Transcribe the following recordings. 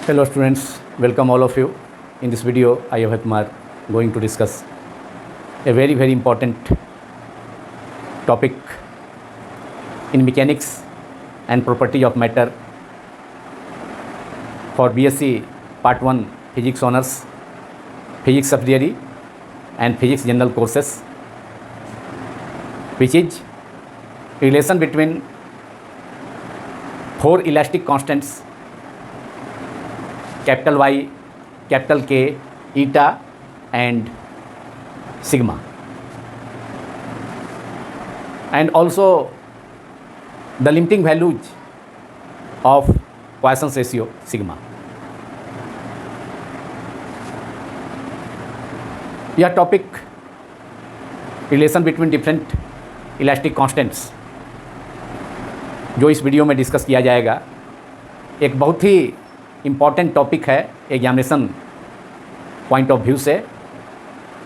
Hello students, welcome all of you. In this video, I am Kumar going to discuss a very important topic in mechanics and property of matter for BSc Part 1 Physics Honors, Physics Subsidiary and Physics General courses, which is relation between four elastic constants capital Y, capital K, eta and sigma, and also the limiting values of Poisson's ratio sigma. यह topic relation between different elastic constants जो इस video में discuss किया जाएगा, एक बहुत ही important topic है examination point of view से,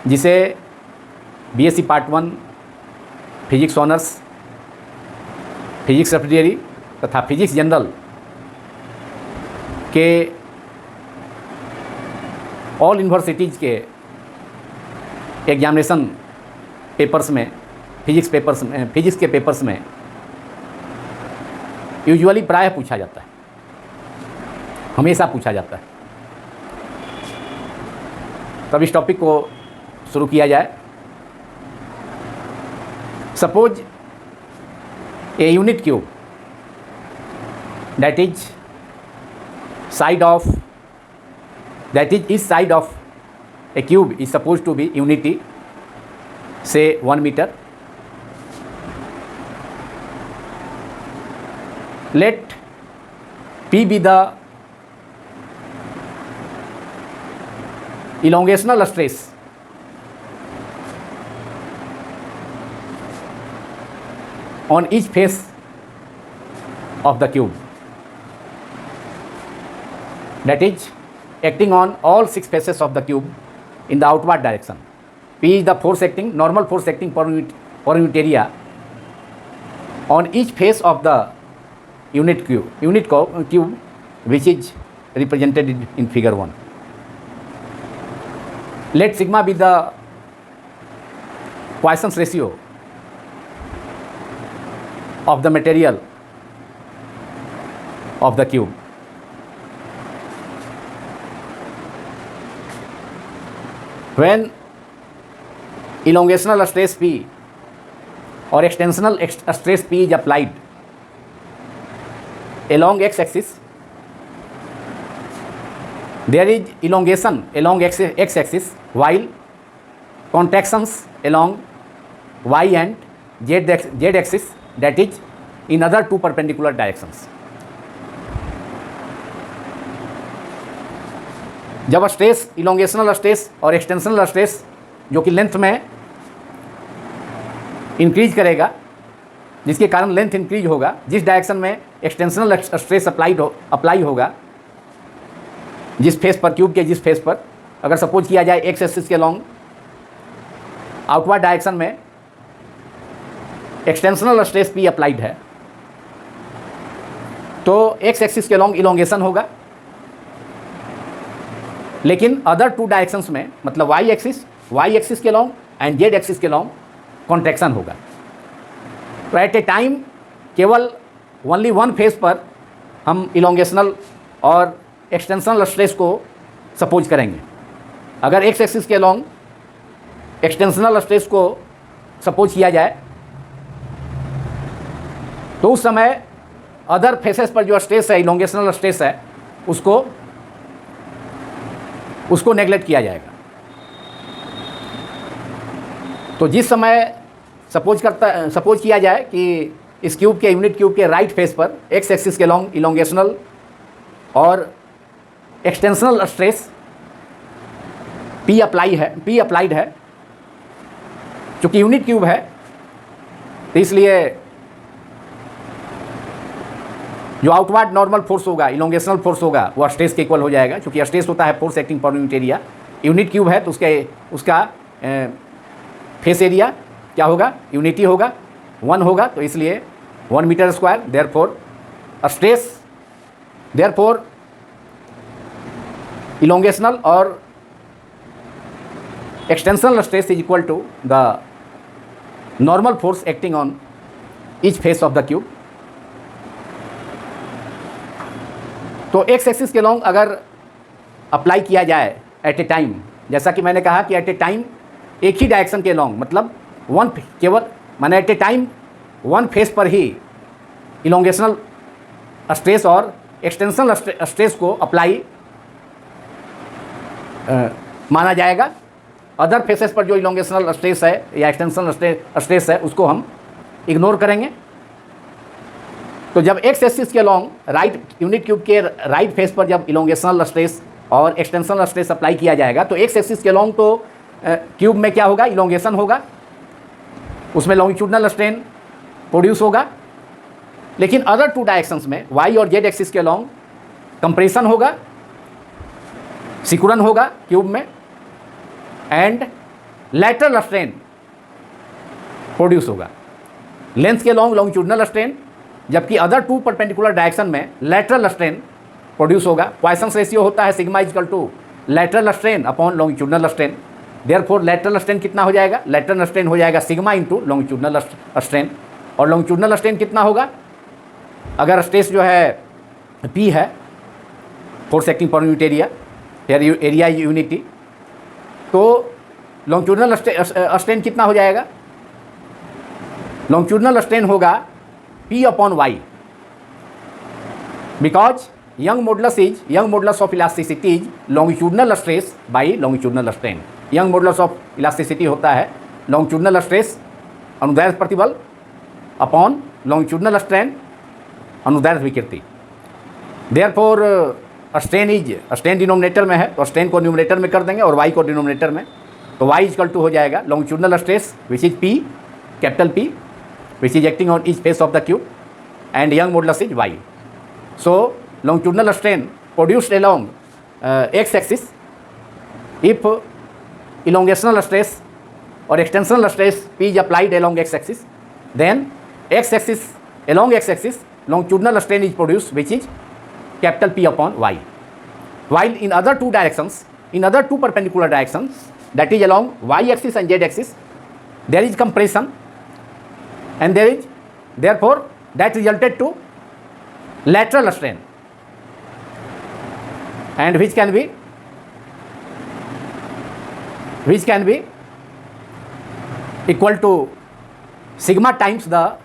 जिसे BSc part 1 physics honours, physics subsidiary तथा फिजिक्स जनरल के ऑल यूनिवर्सिटीज़ के एग्जामिनेशन पेपर्स में, फिजिक्स के पेपर्स में यूजुअली प्रायः पूछा जाता है, हमेशा पूछा जाता है। तब इस टॉपिक को शुरू किया जाए। Suppose a unit cube that is each side of a cube is supposed to be unity, say 1 meter. Let P be the elongational stress on each face of the cube, that is acting on all 6 faces of the cube in the outward direction. P is the normal force acting per unit area on each face of the unit cube, which is represented in figure 1. Let sigma be the Poisson's ratio of the material of the cube. When elongational stress P or extensional stress P is applied along x-axis, there is elongation along x-axis, while contractions along y and z-axis, that is in other two perpendicular directions. जब stress, इलोंगेशनल stress और extensional stress जो कि length में increase करेगा, जिसके कारण length increase होगा, जिस डायरेक्शन में एक्सटेंशनल स्ट्रेस अप्लाई होगा, जिस फेस पर, क्यूब के जिस फेस पर, अगर सपोज किया जाए एक्स एक्सिस के लॉन्ग आउटवर्ड डायरेक्शन में एक्सटेंशनल स्ट्रेस पी अप्लाइड है, तो एक्स एक्सिस के लॉन्ग इलोंगेशन होगा, लेकिन अदर टू डायरेक्शंस में, मतलब वाई एक्सिस के लॉन्ग एंड जेड एक्सिस के लॉन्ग कॉन्ट्रैक्शन होगा। तो एट ए टाइम केवल ओनली वन फेस पर हम इलोंगेशनल और एक्सटेंशनल स्ट्रेस को सपोज करेंगे। अगर एक्स एक्सिस के लॉन्ग एक्सटेंशनल स्ट्रेस को सपोज किया जाए, तो उस समय अदर फेसेस पर जो स्ट्रेस है, इलोंगेशनल स्ट्रेस है, उसको नेगलेक्ट किया जाएगा। तो जिस समय सपोज किया जाए कि इस यूनिट क्यूब के राइट फेस पर एक्स एक्सिस के लॉन्ग इलोंगेशनल और एक्सटेंशनल स्ट्रेस पी अप्लाइड है, चूँकि यूनिट क्यूब है, तो इसलिए जो आउटवर्ड नॉर्मल फोर्स होगा, इलोंगेशनल फोर्स होगा, वह स्ट्रेस के इक्वल हो जाएगा, क्योंकि स्ट्रेस होता है force acting per unit area. Unit cube है तो उसका फेस एरिया क्या होगा, यूनिटी होगा, 1 होगा, तो इसलिए 1 meter square, therefore stress, therefore elongational और extensional stress is equal to the normal force acting on each face of the cube. तो एक्स एक्सिस के लॉन्ग अगर अप्लाई किया जाए एट ए टाइम, जैसा कि मैंने कहा कि एट ए टाइम एक ही डायरेक्शन के लॉन्ग, मतलब केवल मैंने at a time one face पर ही इलोंगेशनल स्ट्रेस और एक्सटेंशनल स्ट्रेस को अप्लाई माना जाएगा। अदर फेसेस पर जो इलोंगेशनल स्ट्रेस है या एक्सटेंशनल स्ट्रेस है उसको हम इग्नोर करेंगे। तो जब एक्स एक्सिस के लॉन्ग राइट यूनिट क्यूब के राइट फेस पर जब इलोंगेशनल स्ट्रेस और एक्सटेंशनल स्ट्रेस अप्लाई किया जाएगा तो एक्स एक्सिस के लॉन्ग तो क्यूब में क्या होगा, इलोंगेशन होगा, उसमें लॉन्गिट्यूडनल स्ट्रेन प्रोड्यूस होगा। लेकिन अदर टू डायरेक्शंस में वाई और जेड एक्सिस के लॉन्ग कंप्रेशन होगा, सिकुड़न होगा क्यूब में, एंड लैटरल स्ट्रेन प्रोड्यूस होगा। लेंथ के लॉन्ग लॉन्गिट्यूडनल स्ट्रेन, जबकि अदर टू परपेंडिकुलर डायरेक्शन में लैटरल स्ट्रेन प्रोड्यूस होगा। पॉइसन्स रेशियो होता है sigma equal to lateral strain upon longitudinal strain. Therefore lateral strain कितना हो जाएगा, लैटरल स्ट्रेन हो जाएगा सिग्मा इंटू लॉन्गिट्यूडनल स्ट्रेन। और लॉन्गिट्यूडनल स्ट्रेन कितना होगा, अगर स्ट्रेस जो है P है, force acting per unit area, area unity, तो लॉन्गिट्यूडनल स्ट्रेन कितना हो जाएगा, लॉन्गिट्यूडनल स्ट्रेन होगा P upon Y, because Young modulus of elasticity is longitudinal stress by longitudinal strain. Young modulus of elasticity होता है लॉन्गिट्यूडनल स्ट्रेस अनुदैर्ध्य प्रतिबल upon longitudinal strain अनुदैर्ध्य विकृति। देयरफॉर स्ट्रेन डिनोमिनेटर में है तो स्ट्रेन को न्यूमरेटर में कर देंगे और वाई को डिनोमिनेटर में, तो वाई इक्वल टू हो जाएगा longitudinal stress which is P, capital P, which is acting on each face of the cube, and young modulus is y. So longitudinal strain produced along x-axis, if elongational stress or extensional stress P is applied along x-axis, then along x-axis longitudinal strain is produced which is capital P upon y. While in other two directions, in other two perpendicular directions, that is along y-axis and z-axis, there is compression, and there is therefore that resulted to lateral strain, and which can be equal to sigma times the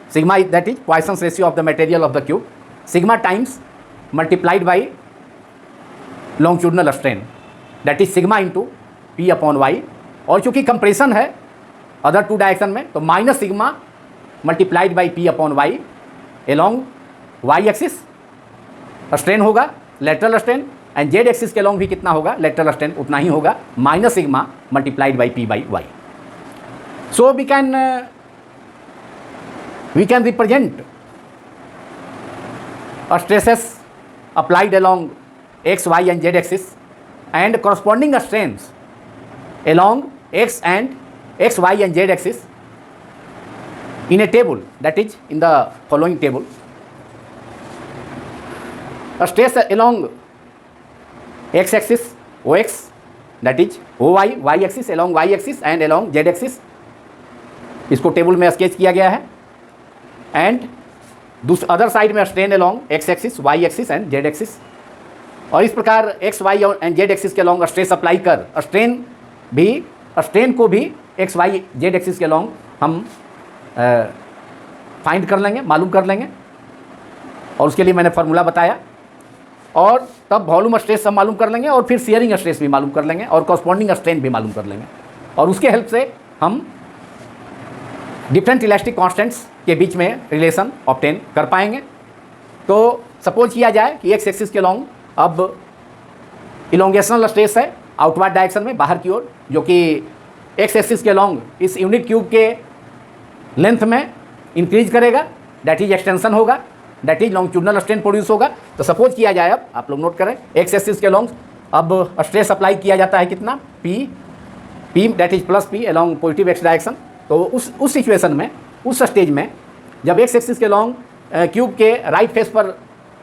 sigma, that is Poisson's ratio of the material of the cube, sigma times multiplied by longitudinal strain, that is sigma into P upon y। और चूंकि compression है other two direction में तो minus sigma multiplied by P upon Y along Y axis strain होगा lateral strain, and Z axis के along भी कितना होगा लेटरल स्ट्रेन उतना ही होगा, minus sigma multiplied by P by Y. So we can represent stresses applied along x, y and z axis and corresponding strains along x, y and z axis in a table, that is in the following table. A stress along x axis OX, that is OY, y axis along y axis and along z axis, इसको table में sketch किया गया है, and other side में strain along X axis, Y axis and Z axis. और इस प्रकार X, Y and Z axis के अलॉन्ग स्ट्रेस अप्लाई कर स्ट्रेन को भी एक्स, वाई, जेड एक्सिस के अलॉन्ग हम फाइंड कर लेंगे, मालूम कर लेंगे, और उसके लिए मैंने फार्मूला बताया। और तब वॉल्यूम स्ट्रेस हम मालूम कर लेंगे और फिर शियरिंग स्ट्रेस भी मालूम कर लेंगे और कॉरस्पॉन्डिंग स्ट्रेन भी मालूम कर लेंगे, और उसके हेल्प से हम डिफरेंट इलास्टिक कांस्टेंट्स के बीच में रिलेशन ऑब्टेन कर पाएंगे। तो सपोज किया जाए कि एक्स एक्सिस के लॉन्ग अब इलोंगेशनल स्ट्रेस है आउटवर्ड डायरेक्शन में बाहर की ओर, जो कि एक्स एक्सिस के लॉन्ग इस यूनिट क्यूब के लेंथ में इंक्रीज करेगा, दैट इज एक्सटेंशन होगा, that is longitudinal strain produce होगा। तो सपोज किया जाए, अब आप लोग नोट करें, एक्स एक्सिस के लॉन्ग अब स्ट्रेस अप्लाई किया जाता है कितना, P that is plus P along positive x direction. तो उस सिचुएशन में, उस स्टेज में जब एक्स एक्सिस के लॉन्ग क्यूब के राइट फेस पर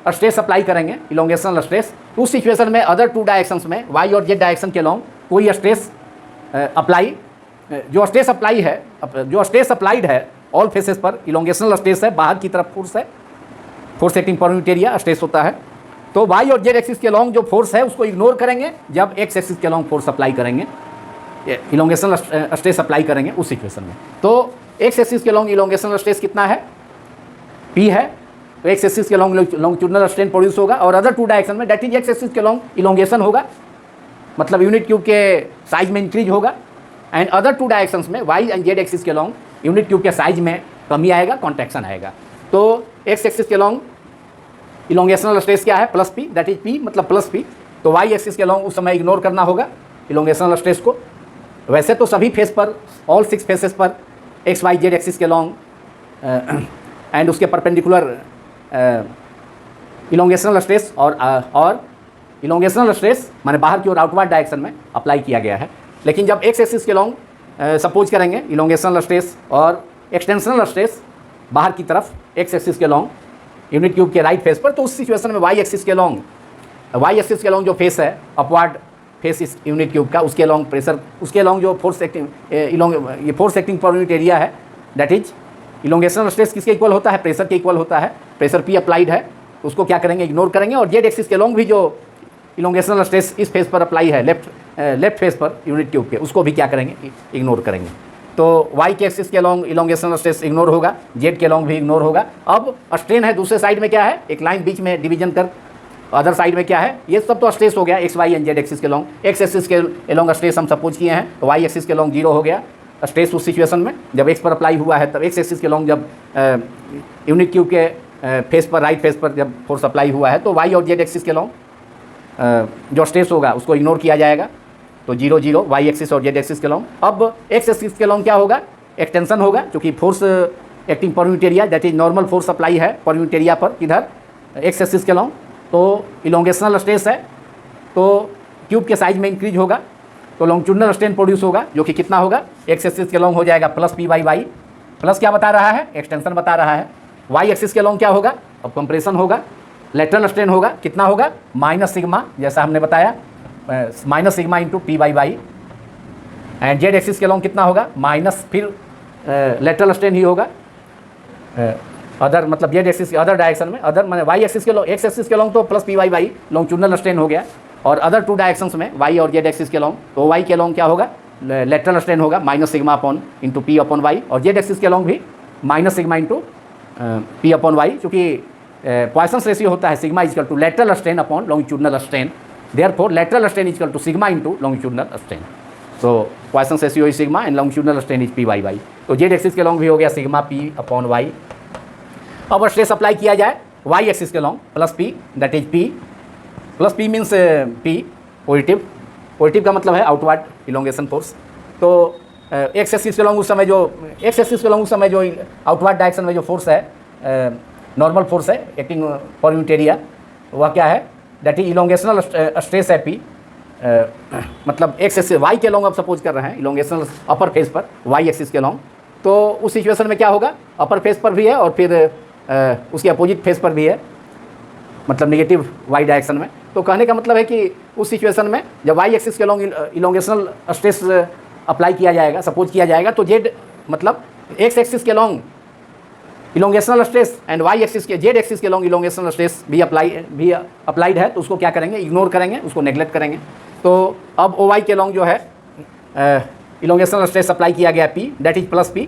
स्ट्रेस अप्लाई करेंगे, इलोंगेशनल स्ट्रेस, तो उस सिचुएशन में अदर टू डायरेक्शंस में वाई और जेड डायरेक्शन के लॉन्ग कोई स्ट्रेस अप्लाई, जो स्ट्रेस अप्लाई है, जो स्ट्रेस अप्लाइड है ऑल फेसेस पर इलोंगेशनल स्ट्रेस है, बाहर की तरफ फोर्स है, force acting per unit area stress होता है। तो वाई और जेड एक्सिस के लॉन्ग जो फोर्स है उसको इग्नोर करेंगे जब एक्स एक्सिस के लॉन्ग फोर्स अप्लाई करेंगे, इलोंगेशनल स्ट्रेस अप्लाई करेंगे उस सिचुएशन में। तो एक्स एक्सिस के लॉन्ग इलोंगेशनल स्ट्रेस कितना है, पी है, तो एक्स एक्सिस के लॉन्ग लॉन्गिट्यूडिनल स्ट्रेन प्रोड्यूस होगा, और अदर टू डायरेक्शन में दैट इज एक्स एक्सिस के लॉन्ग इलोंगेशन होगा, मतलब यूनिट क्यूब के साइज में इंक्रीज होगा, एंड अदर टू डायरेक्शंस में वाई एंड जेड एक्सिस के लॉन्ग यूनिट क्यूब के साइज में कमी आएगा, कॉन्ट्रैक्शन आएगा। तो एक्स एक्सिस के लॉन्ग इलोंगेशनल स्ट्रेस क्या है, plus P, that is P मतलब प्लस पी। तो वाई एक्सिस के लॉन्ग उस समय इग्नोर करना होगा इलोंगेशनल स्ट्रेस को। वैसे तो सभी फेस पर, ऑल 6 फेसेस पर एक्स वाई जेड एक्सिस के लॉन्ग एंड उसके परपेंडिकुलर इलोंगेशनल स्ट्रेस और इलोंगेशनल स्ट्रेस माने बाहर की ओर आउटवर्ड डायरेक्शन में अप्लाई किया गया है। लेकिन जब एक्स एक्सिस के लॉन्ग सपोज करेंगे इलोंगेशनल स्ट्रेस और एक्सटेंशनल स्ट्रेस बाहर की तरफ एक्स एक्सिस के लॉन्ग यूनिट क्यूब के राइट फेस पर, तो उस सिचुएशन में वाई एक्सिस के लॉन्ग जो फेस है अपवर्ड फेस इस यूनिट क्यूब का, उसके लॉन्ग प्रेशर, उसके लॉन्ग जो फोर्स एक्टिंग ये force acting per unit area है, दैट इज इलोंगेशनल स्ट्रेस किसके इक्वल होता है, प्रेशर के इक्वल होता है। प्रेशर पी अप्लाइड है तो उसको क्या करेंगे, इग्नोर करेंगे। और जेड एक्सिस के लॉन्ग भी जो इलोंगेशनल स्ट्रेस इस फेस पर अप्लाई है, left face per unit cube के, उसको भी क्या करेंगे, इग्नोर करेंगे। तो वाई के एक्सिस के लॉन्ग इलोंगेशनल स्ट्रेस इग्नोर होगा, जेड के लॉन्ग भी इग्नोर होगा। अब स्ट्रेन है दूसरे साइड में क्या है, एक लाइन बीच में डिवीजन कर, अदर साइड में क्या है, ये सब तो स्ट्रेस हो गया X Y and Z axis के लॉन्ग। एक्स एक्सिस के लॉन्ग स्ट्रेस हम सपोज किए हैं, तो वाई एक्सिस के लॉन्ग 0 हो गया स्ट्रेस उस सिचुएशन में जब एक्स पर अप्लाई हुआ है। तब एक्स एक्सिस के लॉन्ग जब यूनिट क्यूब के फेस पर, राइट फेस पर जब फोर्स अप्लाई हुआ है, तो वाई और जेड एक्सिस के लॉन्ग जो स्ट्रेस होगा उसको इग्नोर किया जाएगा। तो 0 0 वाई एक्सिस और जेड एक्सिस के लॉन्ग। अब एक्स एक्सिस के लॉन्ग क्या होगा, एक्सटेंशन होगा, क्योंकि force acting per unit area that is normal force apply है पर यूनिट एरिया पर इधर एक्स एक्सिस के लॉन्ग। तो इलोंगेशनल स्ट्रेस है तो क्यूब के साइज में इंक्रीज होगा, तो लॉन्गिट्यूडिनल स्ट्रेन प्रोड्यूस होगा, जो कि कितना होगा, एक्स एक्सिस के लॉन्ग हो जाएगा plus P Y Y, plus क्या बता रहा है, एक्सटेंशन बता रहा है। वाई एक्सिस के लॉन्ग क्या होगा, अब कंप्रेशन होगा, लेटरल स्ट्रेन होगा, कितना होगा, माइनस सिग्मा, जैसा हमने बताया minus sigma into P Y Y. And Z axis के लॉन्ग कितना होगा, माइनस फिर लेटरल स्ट्रेन ही होगा, अदर मतलब जेड एक्सिस के अदर डायरेक्शन में, अदर मैंने वाई एक्सिस के लॉन्ग, एक्स एक्सिस के लॉन्ग तो plus P Y Y longitudinal strain हो गया, और अदर टू डायरेक्शंस में वाई और जेड एक्सिस के लॉन्ग, तो वाई के लॉन्ग क्या होगा, लेटरल स्ट्रेन होगा minus sigma upon into P upon Y, और जेड एक्सिस के लॉन्ग भी minus sigma into P upon Y, क्योंकि पॉइसन्स रेशियो होता है sigma is equal to lateral strain upon longitudinal strain, therefore lateral strain is equal to sigma into longitudinal strain. So Poisson's ratio is sigma and longitudinal strain is P Y Y. तो Z axis के long भी हो गया sigma P upon Y. अब stress apply किया जाए Y axis के long plus P, that is P, plus P means P positive, positive का मतलब है आउटवर्ड इलोंगेशन फोर्स। तो एक्स एक्सिस के लॉन्ग उस समय जो एक्स एक्सिस के लॉन्ग उस समय जो आउटवर्ड डायरेक्शन में जो फोर्स है, नॉर्मल फोर्स है एक्टिंग पर यूनिट एरिया, वह क्या है, दैट इज इलोंगेशनल स्ट्रेस है पी, मतलब एक्स एक्सिस वाई के लॉन्ग अब सपोज कर रहे हैं इलोंगेशनल अपर फेस पर वाई एक्सिस के लॉन्ग। तो उस सिचुएशन में क्या होगा, अपर फेस पर भी है और फिर उसके अपोजिट फेस पर भी है, मतलब नेगेटिव वाई डायरेक्शन में। तो कहने का मतलब है कि उस सिचुएशन में जब वाई एक्सिस के लॉन्ग इलोंगेशनल स्ट्रेस अप्लाई किया जाएगा, सपोज किया जाएगा, तो जेड मतलब एक्स एक्सिस के long elongational stress and Y axis के जेड एक्सिस के लॉन्ग इलोंगेशनल स्ट्रेस भी अप्लाइड है, तो उसको क्या करेंगे, इग्नोर करेंगे, उसको नेग्लेक्ट करेंगे। तो अब ओ वाई के लॉन्ग जो है इलोंगेशनल स्ट्रेस अप्लाई किया गया P, that is plus P,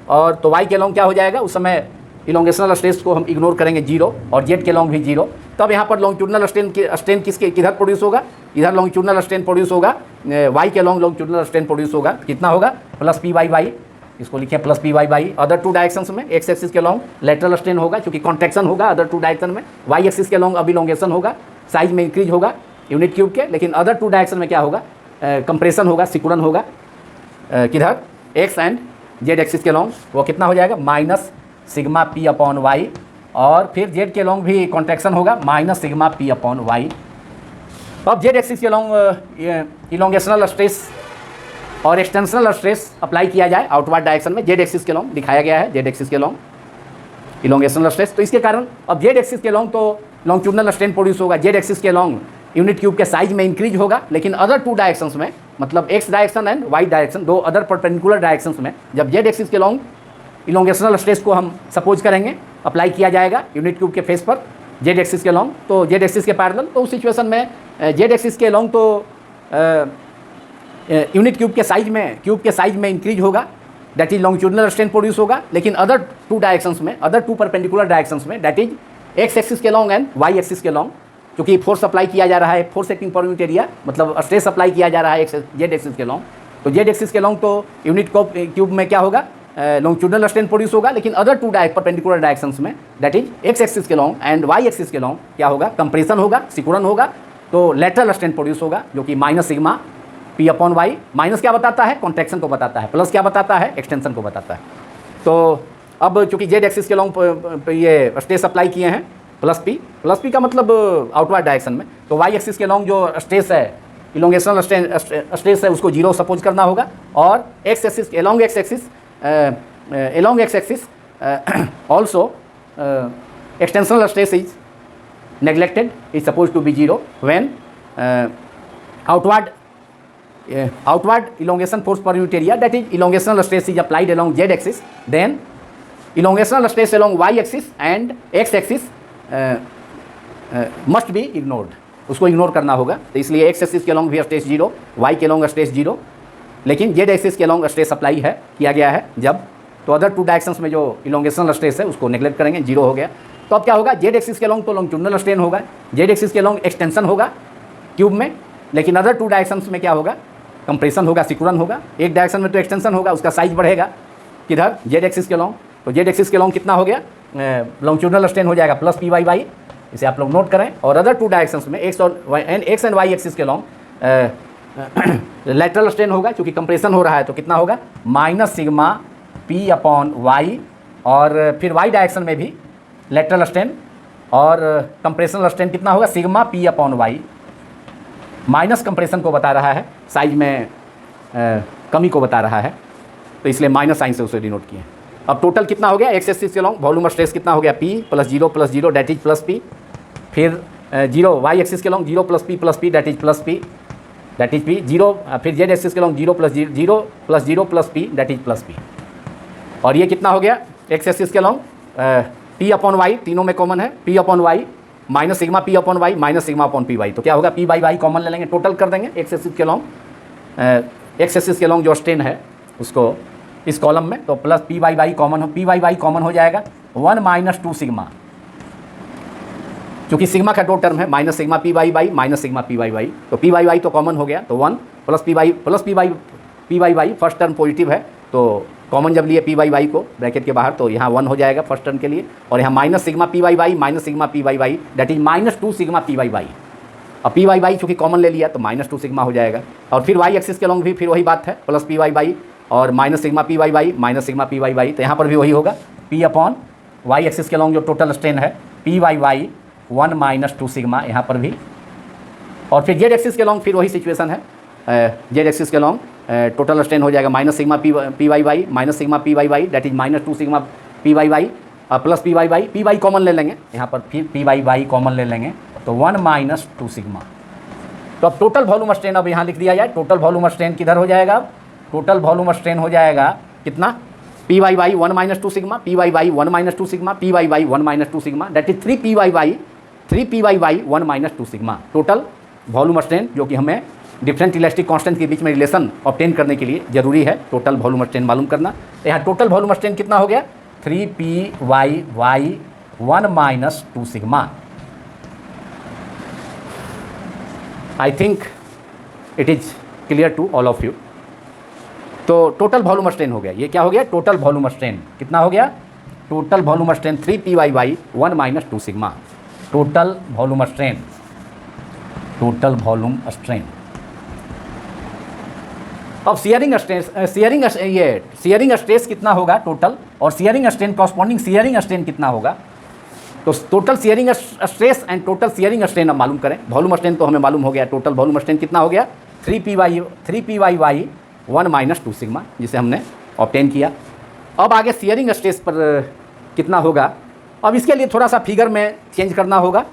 और तो वाई के लॉन्ग क्या हो जाएगा, उस समय इलोंगेशनल स्ट्रेस को हम इग्नोर करेंगे 0, और जेड के लॉन्ग भी 0। तब यहाँ पर लॉन्गिट्यूडिनल स्ट्रेन किधर प्रोड्यूस होगा, इधर लॉन्गिट्यूडिनल स्ट्रेन प्रोड्यूस होगा, वाई के लॉन्ग लॉन्गिट्यूडिनल स्ट्रेन प्रोड्यूस होगा, कितना होगा, प्लस पी वाई वाई, इसको लिखें plus P Y Y. Other two directions में एक्स एक्सिस के लॉन्ग लेटरल स्ट्रेन होगा, क्योंकि कॉन्ट्रैक्शन होगा अदर टू डायरेक्शन में, वाई एक्सिस के लॉन्ग अब इलोंगेशन होगा, साइज में इंक्रीज होगा यूनिट क्यूब के, लेकिन अदर टू डायरेक्शन में क्या होगा, कंप्रेशन होगा, सिकुड़न होगा, किधर एक्स एंड जेड एक्सिस के लॉन्ग, वो कितना हो जाएगा, minus sigma P upon Y, और फिर जेड के लॉन्ग भी कॉन्ट्रैक्शन होगा minus sigma P upon Y. अब जेड एक्सिस के लॉन्ग इलोंगेशनल स्ट्रेस और एक्सटेंशनल स्ट्रेस अप्लाई किया जाए आउटवर्ड डायरेक्शन में, जेड एक्सिस के लॉन्ग दिखाया गया है, जेड एक्सिस के लॉन्ग इलोंगेशनल स्ट्रेस। तो इसके कारण अब जेड एक्सिस के लॉन्ग तो लॉन्गिट्यूडनल स्ट्रेन प्रोड्यूस होगा, जेड एक्सिस के अलॉन्ग यूनिट क्यूब के साइज में इंक्रीज होगा, लेकिन अदर टू डायरेक्शंस में, मतलब X direction and Y direction, दो अदर परपेंडिकुलर डायरेक्शंस में जब जेड एक्सिस के अलॉन्ग इलोंगेशनल स्ट्रेस को हम सपोज करेंगे अप्लाई किया जाएगा यूनिट क्यूब के फेस पर जेड एक्सिस के अलॉन्ग, तो जेड एक्सिस के पैरेलल, तो उस सिचुएशन में जेड एक्सिस के अलॉन्ग तो यूनिट क्यूब के साइज में इंक्रीज होगा, that is longitudinal strain produce होगा, लेकिन अदर टू डायरेक्शंस में, अदर टू परपेंडिकुलर डायरेक्शंस में, दैट इज एक्स एक्सिस के अलॉन्ग एंड वाई एक्सिस के अलॉन्ग, क्योंकि फोर्स अप्लाई किया जा रहा है, force acting per unit area, मतलब स्ट्रेस अप्लाई किया जा रहा है जेड एक्सिस के अलॉन्ग, तो जेड एक्सिस के अलॉन्ग तो यूनिट क्यूब में क्या होगा, लॉन्गिट्यूडनल स्ट्रेन प्रोड्यूस होगा, लेकिन अदर टू परपेंडिकुलर डायरेक्शंस में, दैट इज एक्स एक्सिस के अलॉन्ग एंड वाई एक्सिस के अलॉन्ग क्या होगा, कंप्रेशन होगा, सिकुड़न होगा, तो लेटरल स्ट्रेन प्रोड्यूस होगा, जो कि minus sigma P upon Y, minus क्या बताता है, कॉन्ट्रैक्शन को बताता है, प्लस क्या बताता है, एक्सटेंशन को बताता है। तो अब चूंकि जेड एक्सिस के अलॉन्ग ये स्ट्रेस अप्लाई किए हैं प्लस पी का मतलब आउटवर्ड डायरेक्शन में, तो वाई एक्सिस के अलॉन्ग जो स्ट्रेस है, इलोंगेशनल स्ट्रेस है, उसको जीरो सपोज करना होगा, और X axis along X axis also extensional stress is neglected, is supposed to be zero when outward elongation force per unit area, that is elongational stress is applied along z axis, then elongational stress along y axis and x axis must be ignored, उसको ignore करना होगा, तो इसलिए x axis के along भी stress zero, Y के along stress zero, लेकिन Z axis के अलॉन्ग स्ट्रेस अप्लाई है किया गया है जब, तो अदर टू डायरेक्शंस में जो इलोंगेशनल स्ट्रेस है उसको नेग्लेक्ट करेंगे, जीरो हो गया। तो अब क्या होगा, जेड एक्सिस के अलॉन्ग तो लॉन्गिट्यूडनल स्ट्रेन होगा, जेड एक्सिस के अलॉन्ग एक्सटेंशन होगा क्यूब में, लेकिन अदर टू डायरेक्शंस में क्या होगा, कंप्रेशन होगा, सिकुड़न होगा, एक डायरेक्शन में तो एक्सटेंशन होगा, उसका साइज बढ़ेगा किधर, जेड एक्सिस के अलॉन्ग, तो जेड एक्सिस के अलॉन्ग कितना हो गया, लॉन्गिट्यूडनल स्ट्रेन हो जाएगा प्लस पी वाई वाई, इसे आप लोग नोट करें, और अदर टू डायरेक्शंस में एक्स एंड वाई एक्सिस के अलॉन्ग लेटरल स्ट्रेन होगा, क्योंकि कंप्रेशन हो रहा है, तो कितना होगा, minus sigma P upon Y, और फिर वाई डायरेक्शन में भी लेटरल स्ट्रेन और कंप्रेशनल स्ट्रेन कितना होगा, sigma P upon Y, minus compression को बता रहा है, साइज में कमी को बता रहा है, तो इसलिए माइनस साइन से उसे डिनोट किए। अब टोटल कितना हो गया, एक्स एक्सिस के अलॉन्ग वॉल्यूम स्ट्रेस कितना हो गया, P plus zero that is plus P, फिर जीरो वाई एक्सिस के along zero plus P that is plus P, that is P zero, फिर जेड एक्सिस के along zero plus P that is plus P, और ये कितना हो गया, X axis के अलॉन्ग पी अपॉन वाई, तीनों में कॉमन है, P upon Y minus sigma P upon Y minus sigma upon P Y, तो क्या होगा, पी बाई वाई कॉमन ले लेंगे, टोटल कर देंगे एक्स एक्सिस के अलॉन्ग, एक्स एक्सिस के अलॉन्ग जो स्ट्रेन है उसको इस कॉलम में, तो plus P by Y common हो जाएगा 1 माइनस 2 सिग्मा, क्योंकि सिग्मा का दो टर्म है, minus sigma P Y Y minus sigma P Y Y, तो पी वाई वाई तो कॉमन हो गया, तो 1 plus P Y Y first term positive है, तो कॉमन जब लिए पी वाई वाई को ब्रैकेट के बाहर, तो यहाँ 1 हो जाएगा फर्स्ट टर्म के लिए, और यहाँ minus sigma P Y Y minus sigma P Y Y that is minus 2 sigma P Y Y, अब पी वाई वाई चूँकि कॉमन ले लिया तो माइनस 2 सिग्मा हो जाएगा, और फिर वाई एक्सिस के अलॉन्ग भी फिर वही बात है, प्लस पी वाई वाई और minus sigma P Y Y minus sigma P Y Y, तो यहाँ पर भी वही होगा, पी अपॉन वाई एक्सिस के अलॉन्ग जो टोटल स्ट्रेन है P Y Y 1 minus 2 sigma यहाँ पर भी, और फिर जेड एक्सिस के अलॉन्ग फिर वही सिचुएशन है, जेड एक्सिस के अलॉन्ग टोटल स्ट्रेन हो जाएगा minus sigma P Y Y minus sigma P Y Y that is minus 2 sigma P Y Y plus P Y common ले लेंगे यहाँ पर, फिर पी वाई कॉमन ले लेंगे, तो 1 माइनस 2 सिग्मा। तो अब टोटल वॉल्यूम स्ट्रेन अब यहाँ लिख दिया जाए, टोटल वॉल्यूम स्ट्रेन किधर हो जाएगा, टोटल वॉल्यूम स्ट्रेन हो जाएगा कितना, P Y Y 1 minus 2 sigma, P Y Y 1 minus 2 sigma, P Y Y 1 minus 2 sigma that is 3 P Y Y 1 minus 2 sigma, total volume strain, जो कि हमें different elastic constant के बीच में relation obtain करने के लिए जरूरी है टोटल वॉल्यूम स्ट्रेन मालूम करना। तो यहाँ टोटल वॉल्यूम स्ट्रेन कितना हो गया, 3 P Y Y 1 minus 2 sigma. I think it is clear to all of you. तो टोटल वॉल्यूम स्ट्रेन हो गया, ये क्या हो गया, टोटल वॉल्यूम स्ट्रेन कितना हो गया, total volume strain 3 P Y Y 1 minus 2 sigma, total volume strain, total volume strain. अब सियरिंग स्ट्रेस कितना होगा टोटल, और shearing strain corresponding shearing strain कितना होगा, तो total shearing stress and total shearing strain अब मालूम करें। वॉल्यूम स्ट्रेन तो हमें मालूम हो गया, टोटल वॉल्यूम स्ट्रेन कितना हो गया, 3 P Y Y 1 minus 2 sigma, जिसे हमने ऑब्टेन किया। अब आगे सियरिंग स्ट्रेस पर कितना होगा, अब इसके लिए थोड़ा सा फिगर में चेंज करना होगा,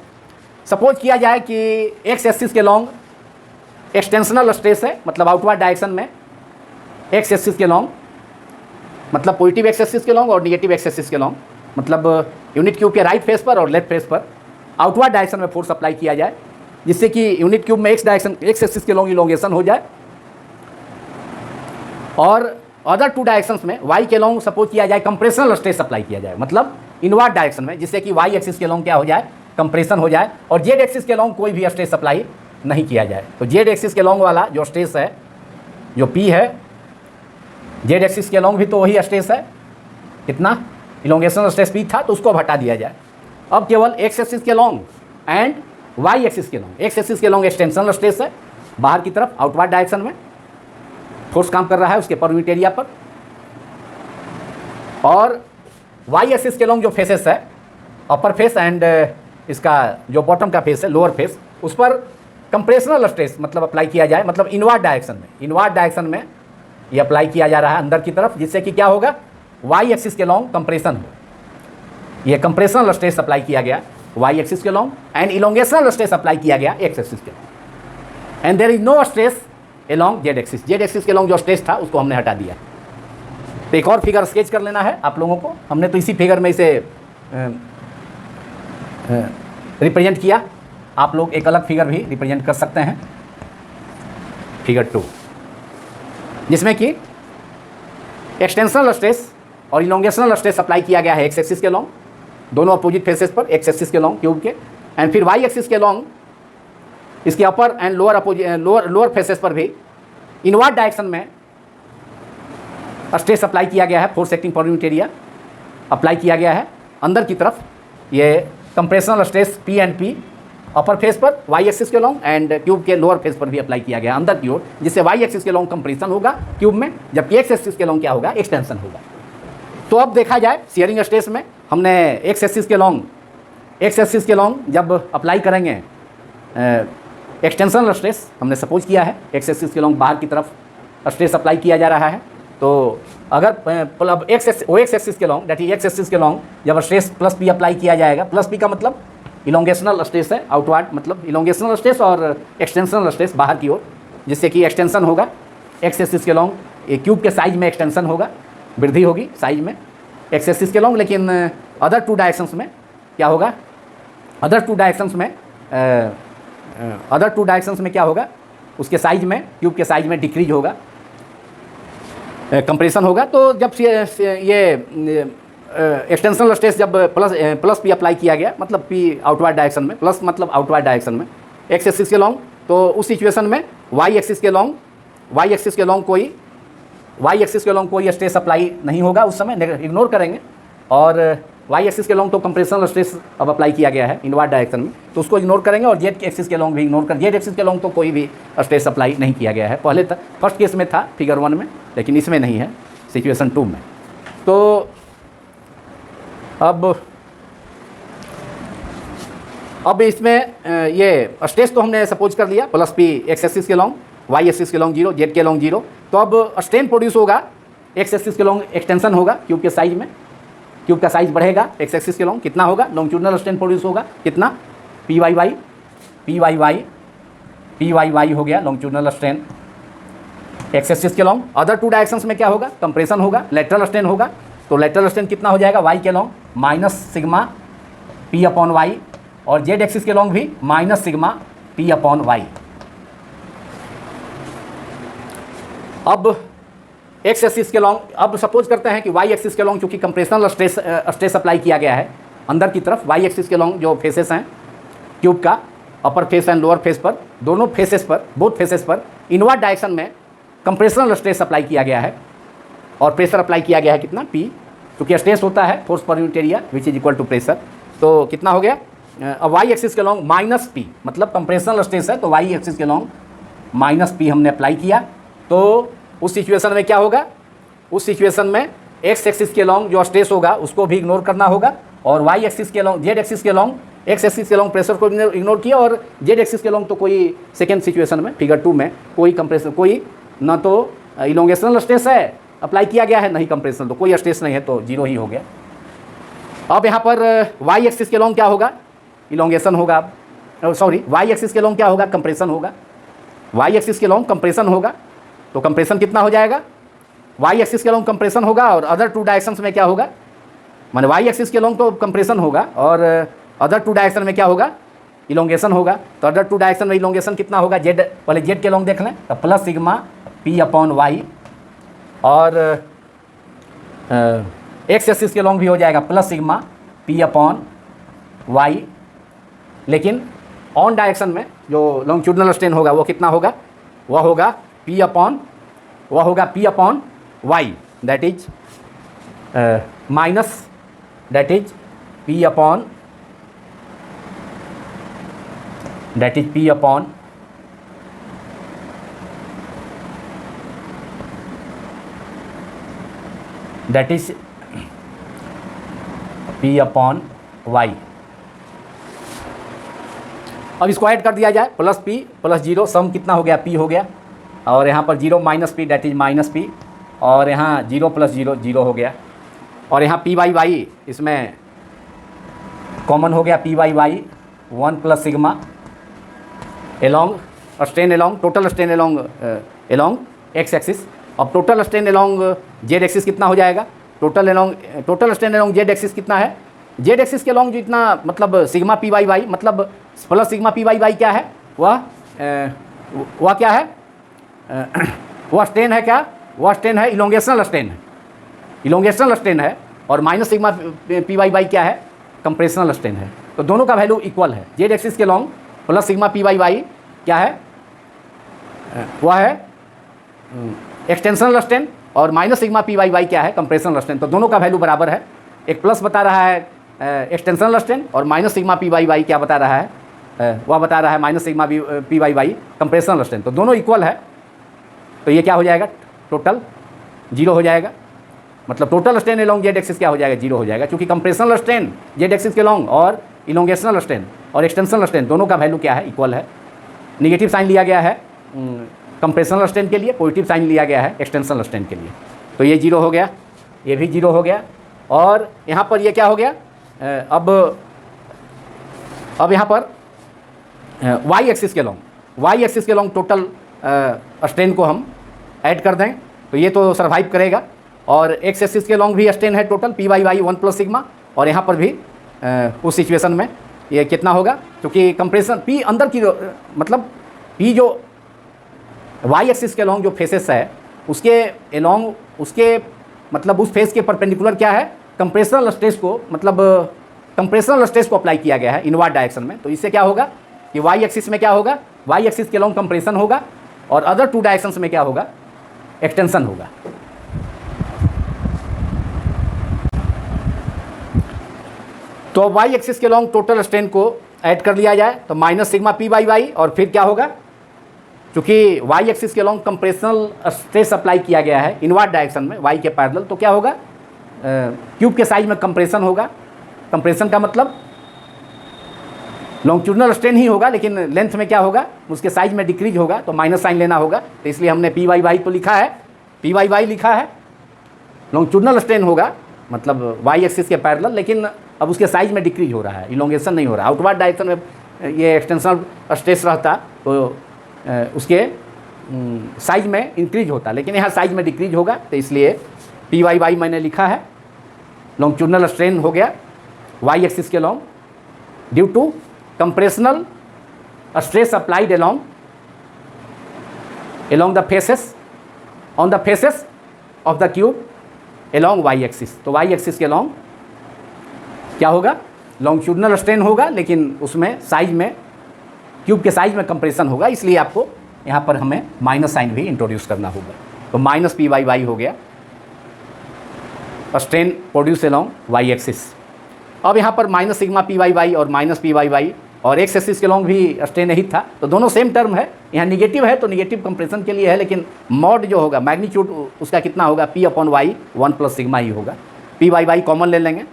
सपोज किया जाए कि एक्स एक्सिस के लॉन्ग एक्सटेंशनल स्ट्रेस है, मतलब आउटवर्ड डायरेक्शन में एक्स एक्सिस के लॉन्ग, मतलब पॉजिटिव एक्स एक्सिस के लॉन्ग और निगेटिव एक्स एक्सिस के लॉन्ग, मतलब यूनिट क्यूब के राइट फेस पर और लेफ्ट फेस पर आउटवर्ड डायरेक्शन में फोर्स अप्लाई किया जाए, जिससे कि यूनिट क्यूब में एक्स एक्सिस के लॉन्ग इलोंगेशन हो जाए, और अदर टू डायरेक्शंस में वाई के लॉन्ग सपोज किया जाए कंप्रेशनल स्ट्रेस अप्लाई किया जाए, मतलब इनवर्ड डायरेक्शन में, जिससे कि वाई एक्सिस के लॉन्ग क्या हो जाए, कंप्रेशन हो जाए, और जेड एक्सिस के लॉन्ग कोई भी स्ट्रेस अप्लाई नहीं किया जाए। तो जेड एक्सिस के लॉन्ग वाला जो स्ट्रेस है, जो पी है, जेड एक्सिस के लॉन्ग भी तो वही स्ट्रेस है, कितना इलोंगेशन स्ट्रेस पी था, तो उसको हटा दिया जाए। अब केवल एक्स एक्सिस के लॉन्ग एंड वाई एक्सिस के लॉन्ग, एक्स एक्सिस के लॉन्ग एक्सटेंशनल स्ट्रेस है, बाहर की तरफ आउटवर्ड डायरेक्शन में फोर्स काम कर रहा है उसके पर यूनिट एरिया पर, और वाई एक्सिस के लॉन्ग जो फेसेस है, अपर फेस एंड इसका जो बॉटम का फेस है, लोअर फेस, उस पर कंप्रेशनल स्ट्रेस मतलब अप्लाई किया जाए, मतलब इनवर्ड डायरेक्शन में ये अप्लाई किया जा रहा है अंदर की तरफ, जिससे कि क्या होगा, वाई एक्सिस के लॉन्ग कंप्रेशन हो। ये कंप्रेशनल स्ट्रेस अप्लाई किया गया वाई एक्सिस के long and elongational stress apply किया गया एक्स एक्सिस के long, and there is no stress along Z axis के लॉन्ग जो स्ट्रेस था उसको हमने हटा दिया। तो एक और फिगर स्केच कर लेना है आप लोगों को, हमने तो इसी फिगर में इसे रिप्रेजेंट किया, आप लोग एक अलग फिगर भी रिप्रेजेंट कर सकते हैं, फिगर 2, जिसमें कि एक्सटेंशनल स्ट्रेस और इलोंगेशनल स्ट्रेस अप्लाई किया गया है एक्स एक्सिस के लॉन्ग, दोनों अपोजिट फेसेस पर, एक्स एक्सिस के लॉन्ग क्यूब के, एंड फिर वाई एक्सिस के लॉन्ग इसके अपर एंड लोअर फेसेस पर भी इनवर्ड डायरेक्शन में स्ट्रेस अप्लाई किया गया है, force acting per unit area apply किया गया है अंदर की तरफ। ये compressional stress P and P upper face पर वाई एक्सिस के लॉन्ग एंड क्यूब के लोअर फेस पर भी अप्लाई किया गया अंदर की ओर, जिससे वाई एक्सिस के लॉन्ग कंप्रेशन होगा क्यूब में, जबकि एक्स एक्सिस के लॉन्ग क्या होगा, एक्सटेंशन होगा। तो अब देखा जाए शियरिंग स्ट्रेस में हमने एक्स एक्सिस के लॉन्ग जब अप्लाई करेंगे एक्सटेंशनल स्ट्रेस, हमने सपोज किया है एक्स एक्सिस के लॉन्ग बाहर की तरफ स्ट्रेस अप्लाई किया जा रहा है, तो अगर ओ एक्स एक्सिस के long that is x axis के लॉन्ग जब स्ट्रेस प्लस पी अप्लाई किया जाएगा, प्लस पी का मतलब इलोंगेशनल स्ट्रेस है, आउटवर्ड मतलब इलोंगेशनल स्ट्रेस और एक्सटेंशनल स्ट्रेस बाहर की ओर, जिससे कि एक्सटेंशन होगा एक्स एक्सिस के लॉन्ग, एक क्यूब के साइज में एक्सटेंशन होगा, वृद्धि होगी साइज में एक्स एक्सिस के लॉन्ग, लेकिन अदर टू डायरेक्शंस में क्या होगा, अदर टू डायरेक्शंस में क्या होगा, उसके साइज में, क्यूब के साइज में डिक्रीज होगा, कंप्रेशन होगा। तो जब ये एक्सटेंशनल स्ट्रेस जब प्लस पी अप्लाई किया गया, मतलब पी आउटवर्ड डायरेक्शन में, प्लस मतलब आउटवर्ड डायरेक्शन में एक्स एक्सिस के लॉन्ग, तो उस सिचुएशन में वाई एक्सिस के लॉन्ग कोई स्ट्रेस अप्लाई नहीं होगा उस समय, इग्नोर करेंगे, और वाई एक्सिस के लॉन्ग तो कंप्रेशनल स्ट्रेस अब अप्लाई किया गया है इनवर्ड डायरेक्शन में, तो उसको इग्नोर करेंगे, और जेड एक्सिस के लॉन्ग भी इग्नोर कर, जेड एक्सिस के लॉन्ग तो कोई भी स्ट्रेस अप्लाई नहीं किया गया है, पहले तक फर्स्ट केस में था फिगर 1 में, लेकिन इसमें नहीं है सिचुएशन 2 में। तो अब इसमें ये स्ट्रेस तो हमने सपोज कर लिया प्लस पी एक्स एक्सिस के लॉन्ग, वाई एक्सिस के लॉन्ग 0, जेड के लॉन्ग 0, तो अब स्ट्रेन प्रोड्यूस होगा, एक्स एक्सिस के लॉन्ग एक्सटेंशन होगा क्यूब के साइज में, क्यूब का साइज बढ़ेगा, एक्स एक्सिस के लॉन्ग कितना होगा, लॉन्गिट्यूडिनल स्ट्रेन प्रोड्यूस होगा कितना, पी वाई वाई हो गया लॉन्गिट्यूडिनल स्ट्रेन एक्स एक्सिस के लॉन्ग। अदर टू डायरेक्शंस में क्या होगा, कंप्रेशन होगा, लेटरल स्ट्रेन होगा, तो लेटरल स्ट्रेन कितना हो जाएगा, वाई के long minus sigma P upon Y, और जेड एक्सिस के लॉन्ग भी minus sigma P upon Y. अब एक्स एक्सिस के लॉन्ग, अब सपोज करते हैं कि वाई एक्सिस के लॉन्ग चूंकि कंप्रेशनल स्ट्रेस अप्लाई किया गया है अंदर की तरफ, वाई एक्सिस के लॉन्ग जो फेसेस हैं क्यूब का, upper face and lower face पर, दोनों फेसेस पर, बोथ फेसेस पर इनवर्ड डायरेक्शन में कंप्रेशनल स्ट्रेस अप्लाई किया गया है, और प्रेशर अप्लाई किया गया है कितना, पी, क्योंकि स्ट्रेस होता है फोर्स पर unit area which is equal to pressure, तो कितना हो गया, अब वाई एक्सिस के लॉन्ग माइनस पी, मतलब कंप्रेशनल स्ट्रेस है तो वाई एक्सिस के लॉन्ग माइनस पी हमने अप्लाई किया, तो उस सिचुएशन में क्या होगा, उस सिचुएशन में एक्स एक्सिस के लॉन्ग जो स्ट्रेस होगा उसको भी इग्नोर करना होगा, और वाई एक्सिस के लॉन्ग, जेड एक्सिस के लॉन्ग, एक्स एक्सिस के लॉन्ग प्रेशर को इग्नोर किया, और जेड एक्सिस के लॉन्ग तो कोई सेकेंड सिचुएशन में फिगर 2 में कोई कंप्रेशन, कोई ना तो इलोंगेशनल स्ट्रेस है अप्लाई किया गया है, नहीं कंप्रेशनल, तो कोई स्ट्रेस नहीं है, तो 0 ही हो गया। अब यहाँ पर वाई एक्सिस के लॉन्ग क्या होगा, इलोंगेशन होगा, अब सॉरी वाई एक्सिस के लॉन्ग क्या होगा, कंप्रेशन होगा। वाई एक्सिस के लॉन्ग कंप्रेशन होगा, तो कंप्रेशन कितना हो जाएगा, वाई एक्सिस के लॉन्ग कंप्रेशन होगा और अदर टू डायरेक्शंस में क्या होगा, माने वाई एक्सिस के लॉन्ग तो कंप्रेशन होगा और अदर टू डायरेक्शन में क्या होगा, इलोंगेशन होगा। तो अदर टू डायरेक्शन में इलोंगेशन कितना होगा, जेड, पहले जेड के लॉन्ग देख लें, तो plus sigma P upon Y, और एक्स एक्सिस के लॉन्ग भी हो जाएगा plus sigma P upon Y, लेकिन ऑन डायरेक्शन में जो लॉन्गिट्यूडिनल स्ट्रेन होगा वो कितना होगा, वह होगा P upon Y, that is minus, that is P upon that is P upon that is P upon Y. अब इसको ऐड कर दिया जाए, plus P plus zero, sum कितना हो गया, पी हो गया, और यहाँ पर zero minus P, that is minus P, और यहाँ जीरो प्लस जीरो, जीरो हो गया, और यहाँ पी वाई वाई इसमें कॉमन हो गया, P Y Y 1 plus sigma along strain along, total strain along X axis. अब total strain along Z axis कितना हो जाएगा, total strain along Z axis कितना है, जेड एक्सिस के लॉन्ग जो इतना मतलब सिग्मा पी वाई वाई, मतलब plus sigma P Y Y क्या है, वह क्या है, वह स्ट्रेन है क्या, वह स्ट्रेन है इलोंगेशनल स्ट्रेन है, इलोंगेशनल स्ट्रेन है, और minus sigma P Y Y क्या है, कंप्रेशनल स्ट्रेन है। तो दोनों का वैल्यू इक्वल है, जेड एक्सिस के long plus sigma P Y Y क्या है, वह है एक्सटेंशनल स्ट्रेन, और minus sigma P Y Y क्या है, कंप्रेशनल स्ट्रेन। तो दोनों का वैल्यू बराबर है, एक प्लस बता रहा है एक्सटेंशनल स्ट्रेन, और minus sigma P Y Y क्या बता रहा है, वह बता रहा है minus sigma P Y Y compressional strain. तो दोनों इक्वल है, तो ये क्या हो जाएगा, टोटल जीरो हो जाएगा, मतलब total strain along Z axis क्या हो जाएगा, जीरो हो जाएगा, क्योंकि कंप्रेशनल स्ट्रेन जेड एक्सिस के लॉन्ग और इलोंगेशनल स्ट्रेन और एक्सटेंशनल स्ट्रेन दोनों का वैल्यू क्या है, इक्वल है। निगेटिव साइन लिया गया है कंप्रेशनल स्ट्रेन के लिए, पॉजिटिव साइन लिया गया है एक्सटेंशनल स्ट्रेन के लिए। तो ये जीरो हो गया, ये भी जीरो हो गया, और यहाँ पर ये क्या हो गया, अब यहाँ पर वाई एक्सिस के लॉन्ग टोटल स्ट्रेन को हम ऐड कर दें तो ये तो सर्वाइव करेगा, और एक्स एक्सिस के लॉन्ग भी स्ट्रेन है total P Y Y 1 plus sigma, और यहाँ पर भी उस सिचुएशन में ये कितना होगा, क्योंकि कंप्रेशन पी अंदर की मतलब पी जो वाई एक्सिस के लॉन्ग जो फेसेस है उसके एलोंग, उसके मतलब उस फेस के परपेंडिकुलर क्या है, कंप्रेशनल स्ट्रेस को, मतलब कंप्रेशनल स्ट्रेस को अप्लाई किया गया है इनवर्ड डायरेक्शन में। तो इससे क्या होगा कि वाई एक्सिस में क्या होगा, वाई एक्सिस के लॉन्ग कंप्रेशन होगा, और अदर टू डायरेक्शंस में क्या होगा, एक्सटेंशन होगा। तो वाई एक्सिस के लॉन्ग टोटल स्ट्रेन को ऐड कर लिया जाए तो minus sigma P Y Y, और फिर क्या होगा, क्योंकि वाई एक्सिस के लॉन्ग कंप्रेशनल स्ट्रेस अप्लाई किया गया है इनवर्ड डायरेक्शन में वाई के पैरेलल, तो क्या होगा, क्यूब के साइज में कंप्रेशन होगा। कंप्रेशन का मतलब लॉन्गिट्यूडिनल स्ट्रेन ही होगा, लेकिन लेंथ में क्या होगा, उसके साइज में डिक्रीज होगा, तो माइनस साइन लेना होगा। तो इसलिए हमने पी वाई वाई तो लिखा है, पी वाई वाई लिखा है, लॉन्गिट्यूडिनल स्ट्रेन होगा मतलब वाई एक्सिस के पैरेलल, लेकिन अब उसके साइज में डिक्रीज हो रहा है, इलोंगेशन नहीं हो रहा। आउटवर्ड डायरेक्शन में ये एक्सटेंशनल स्ट्रेस रहता तो उसके साइज में इंक्रीज होता, लेकिन यहाँ साइज में डिक्रीज होगा, तो इसलिए पी वाई वाई मैंने लिखा है, लॉन्गिट्यूडिनल स्ट्रेन हो गया वाई एक्सिस के long due to compressional stress applied along the faces on the faces of the cube along Y axis. तो वाई एक्सिस के लॉन्ग क्या होगा, लॉन्गिट्यूडिनल स्ट्रेन होगा, लेकिन उसमें साइज में क्यूब के साइज में कंप्रेशन होगा, इसलिए आपको यहाँ पर हमें माइनस साइन भी इंट्रोड्यूस करना होगा। तो माइनस पी वाई वाई हो गया strain produce along Y axis. अब यहाँ पर minus sigma P Y Y और माइनस पी वाई वाई और एक्स एक्सिस के लॉन्ग भी स्ट्रेन ही था, तो दोनों सेम टर्म है। यहाँ निगेटिव है तो निगेटिव कंप्रेशन के लिए है, लेकिन मॉड जो होगा मैग्नीट्यूड उसका कितना होगा, P upon Y 1 plus sigma ही होगा। पी वाई वाई कॉमन ले लेंगे,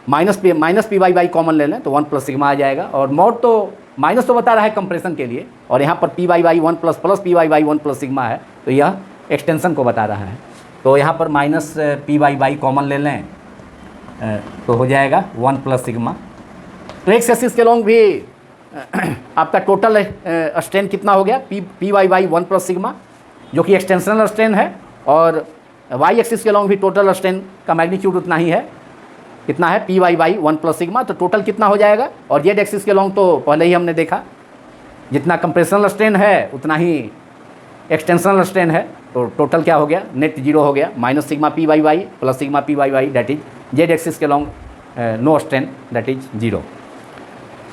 minus P Y Y common ले लें तो 1 प्लस सिग्मा आ जाएगा, और मॉड तो माइनस तो बता रहा है कंप्रेशन के लिए, और यहाँ पर P Y Y 1 plus P Y Y 1 plus sigma है, तो यह एक्सटेंशन को बता रहा है। तो यहाँ पर minus P Y Y common ले लें तो हो जाएगा 1 प्लस सिग्मा। तो एक्स एक्सिस के लॉन्ग भी आपका टोटल स्ट्रेन कितना हो गया, P Y by 1 plus sigma, जो कि एक्सटेंशनल स्ट्रेन है, और वाई एक्सिस के अलॉन्ग भी टोटल स्ट्रेन का मैग्नीट्यूड उतना ही है, कितना है, P Y by 1 plus sigma. तो टोटल कितना हो जाएगा, और जेड एक्सिस के अलॉन्ग तो पहले ही हमने देखा, जितना कंप्रेशनल स्ट्रेन है उतना ही एक्सटेंशनल स्ट्रेन है, तो टोटल क्या हो गया, नेट जीरो हो गया, minus sigma P Y Y plus sigma P Y Y, that is Z axis के along no strain, that is zero.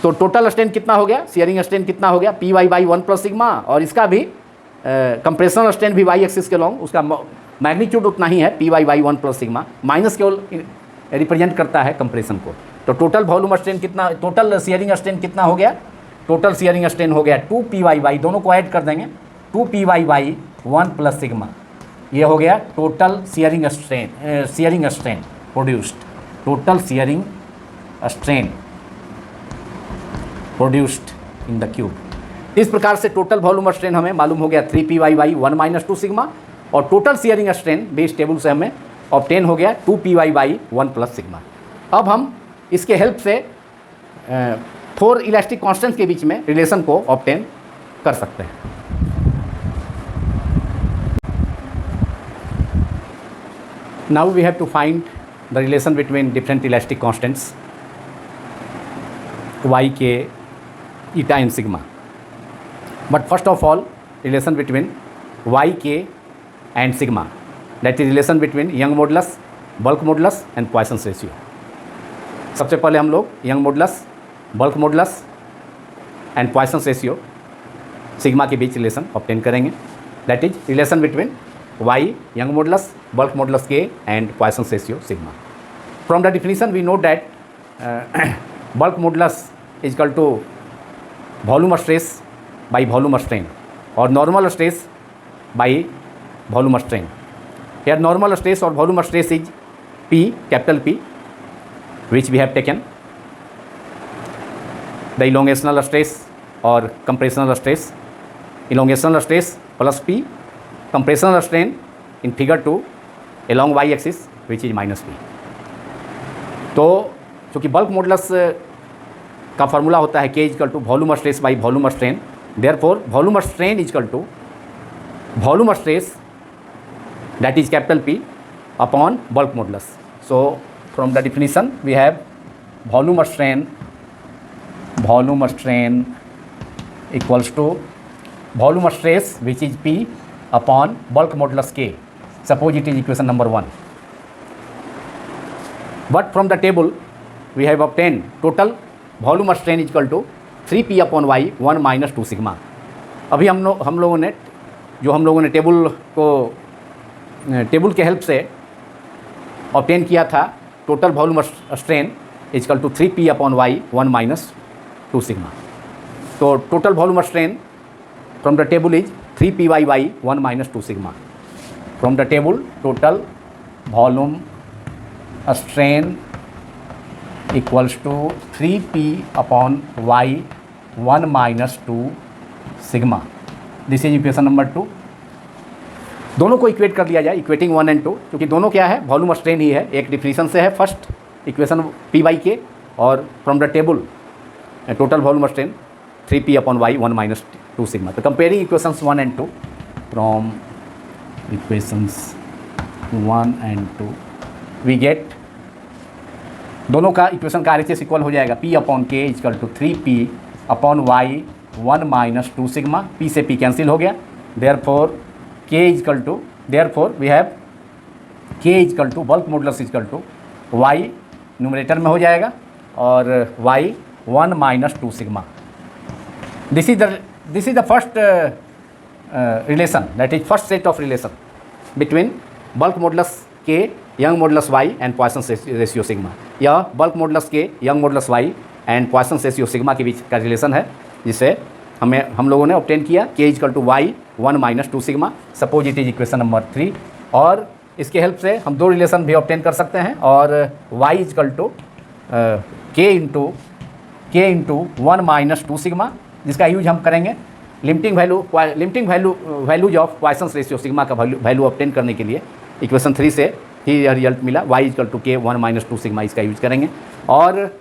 तो टोटल स्ट्रेन कितना हो गया, शेयरिंग स्ट्रेन कितना हो गया, P Y by 1 plus sigma, और इसका भी कंप्रेशनल स्ट्रेन भी वाई एक्सिस के अलॉन्ग, उसका मैग्नीट्यूड उतना ही है, P Y by 1 plus sigma, minus केवल रिप्रेजेंट करता है कंप्रेशन को। तो टोटल वॉल्यूम स्ट्रेन कितना, टोटल शेयरिंग स्ट्रेन कितना हो गया, टोटल शेयरिंग स्ट्रेन हो गया 2 पी वाई बाई, दोनों को ऐड कर देंगे, 2 P Y by 1 plus sigma, ये हो गया total shearing strain produced, total shearing strain produced in the cube. इस प्रकार से टोटल वॉल्यूम स्ट्रेन हमें मालूम हो गया 3 P Y by 1 minus 2 sigma, और total shearing strain base table से हमें ऑब्टेन हो गया 2 P Y by 1 plus sigma. अब हम इसके हेल्प से 4 इलास्टिक कांस्टेंट्स के बीच में रिलेशन को ऑब्टेन कर सकते हैं। Now we have to find the relation between different elastic constants y k, eta and sigma. But first of all, relation between y k and sigma, that is relation between Young modulus, bulk modulus and Poisson's ratio. सबसे पहले हम लोग Young modulus, bulk modulus and Poisson's ratio sigma के बीच relation obtain करेंगे, that is relation between y, Young modulus, bulk modulus k and Poisson's ratio sigma. From the definition we know that bulk modulus is equal to volume stress by volume strain, or normal stress by volume strain. Here normal stress or volume stress is P, capital P, which we have taken. The elongational stress or compressional stress, elongational stress plus P, compressional strain in figure 2 along y axis, which is minus P. तो चूँकि bulk modulus का formula होता है K equal to volume stress by volume strain, therefore volume strain is equal to volume stress that is capital P upon bulk modulus. So from the definition we have volume strain equals to volume stress which is P upon bulk modulus K. Suppose it is equation number 1. But from the table we have obtained total volume strain is equal to 3p upon y 1 minus 2 sigma. अभी हम लोगों ने table के help से obtain किया था total volume strain is equal to 3p upon y 1 minus 2 sigma. तो total volume strain from the table is 3p by y 1 minus 2 sigma. From the table total volume strain equals to 3p upon y 1 minus 2 sigma. This is equation number 2. दोनों को equate कर लिया जाए, equating 1 and 2, क्योंकि दोनों क्या है, volume strain ही है. एक डिफिनीशन से है first equation P by K, और from the table total volume strain 3p upon y 1 minus 2 sigma. तो comparing equations 1 and 2, from equations 1 and 2 we get, दोनों का इक्वेशन का RHS इक्वल हो जाएगा P upon K equal to 3p upon y 1 minus 2 sigma. P से P cancel हो गया, therefore K equal to, therefore we have K equal to bulk modulus equal to y numerator में हो जाएगा और y 1 minus 2 sigma. This is the first relation, that is first set of relation between bulk modulus K, Young modulus y and Poisson's ratio sigma. यह bulk modulus K, Young modulus y and Poisson's ratio sigma के बीच का relation है, जिसे हम लोगों ने obtain किया k equal to y 1 minus 2 sigma. Suppose it is equation number 3. और इसके हेल्प से हम दो रिलेशन भी ऑब्टेन कर सकते हैं, और y is equal to k into 1 minus 2 sigma, जिसका यूज हम करेंगे limiting values of Poisson's ratio sigma का वैल्यू ऑब्टेन करने के लिए. इक्वेशन 3 से ही यह रिजल्ट मिला, y इजकल टू के 1 माइनस 2 सिग्मा, इसका यूज करेंगे. और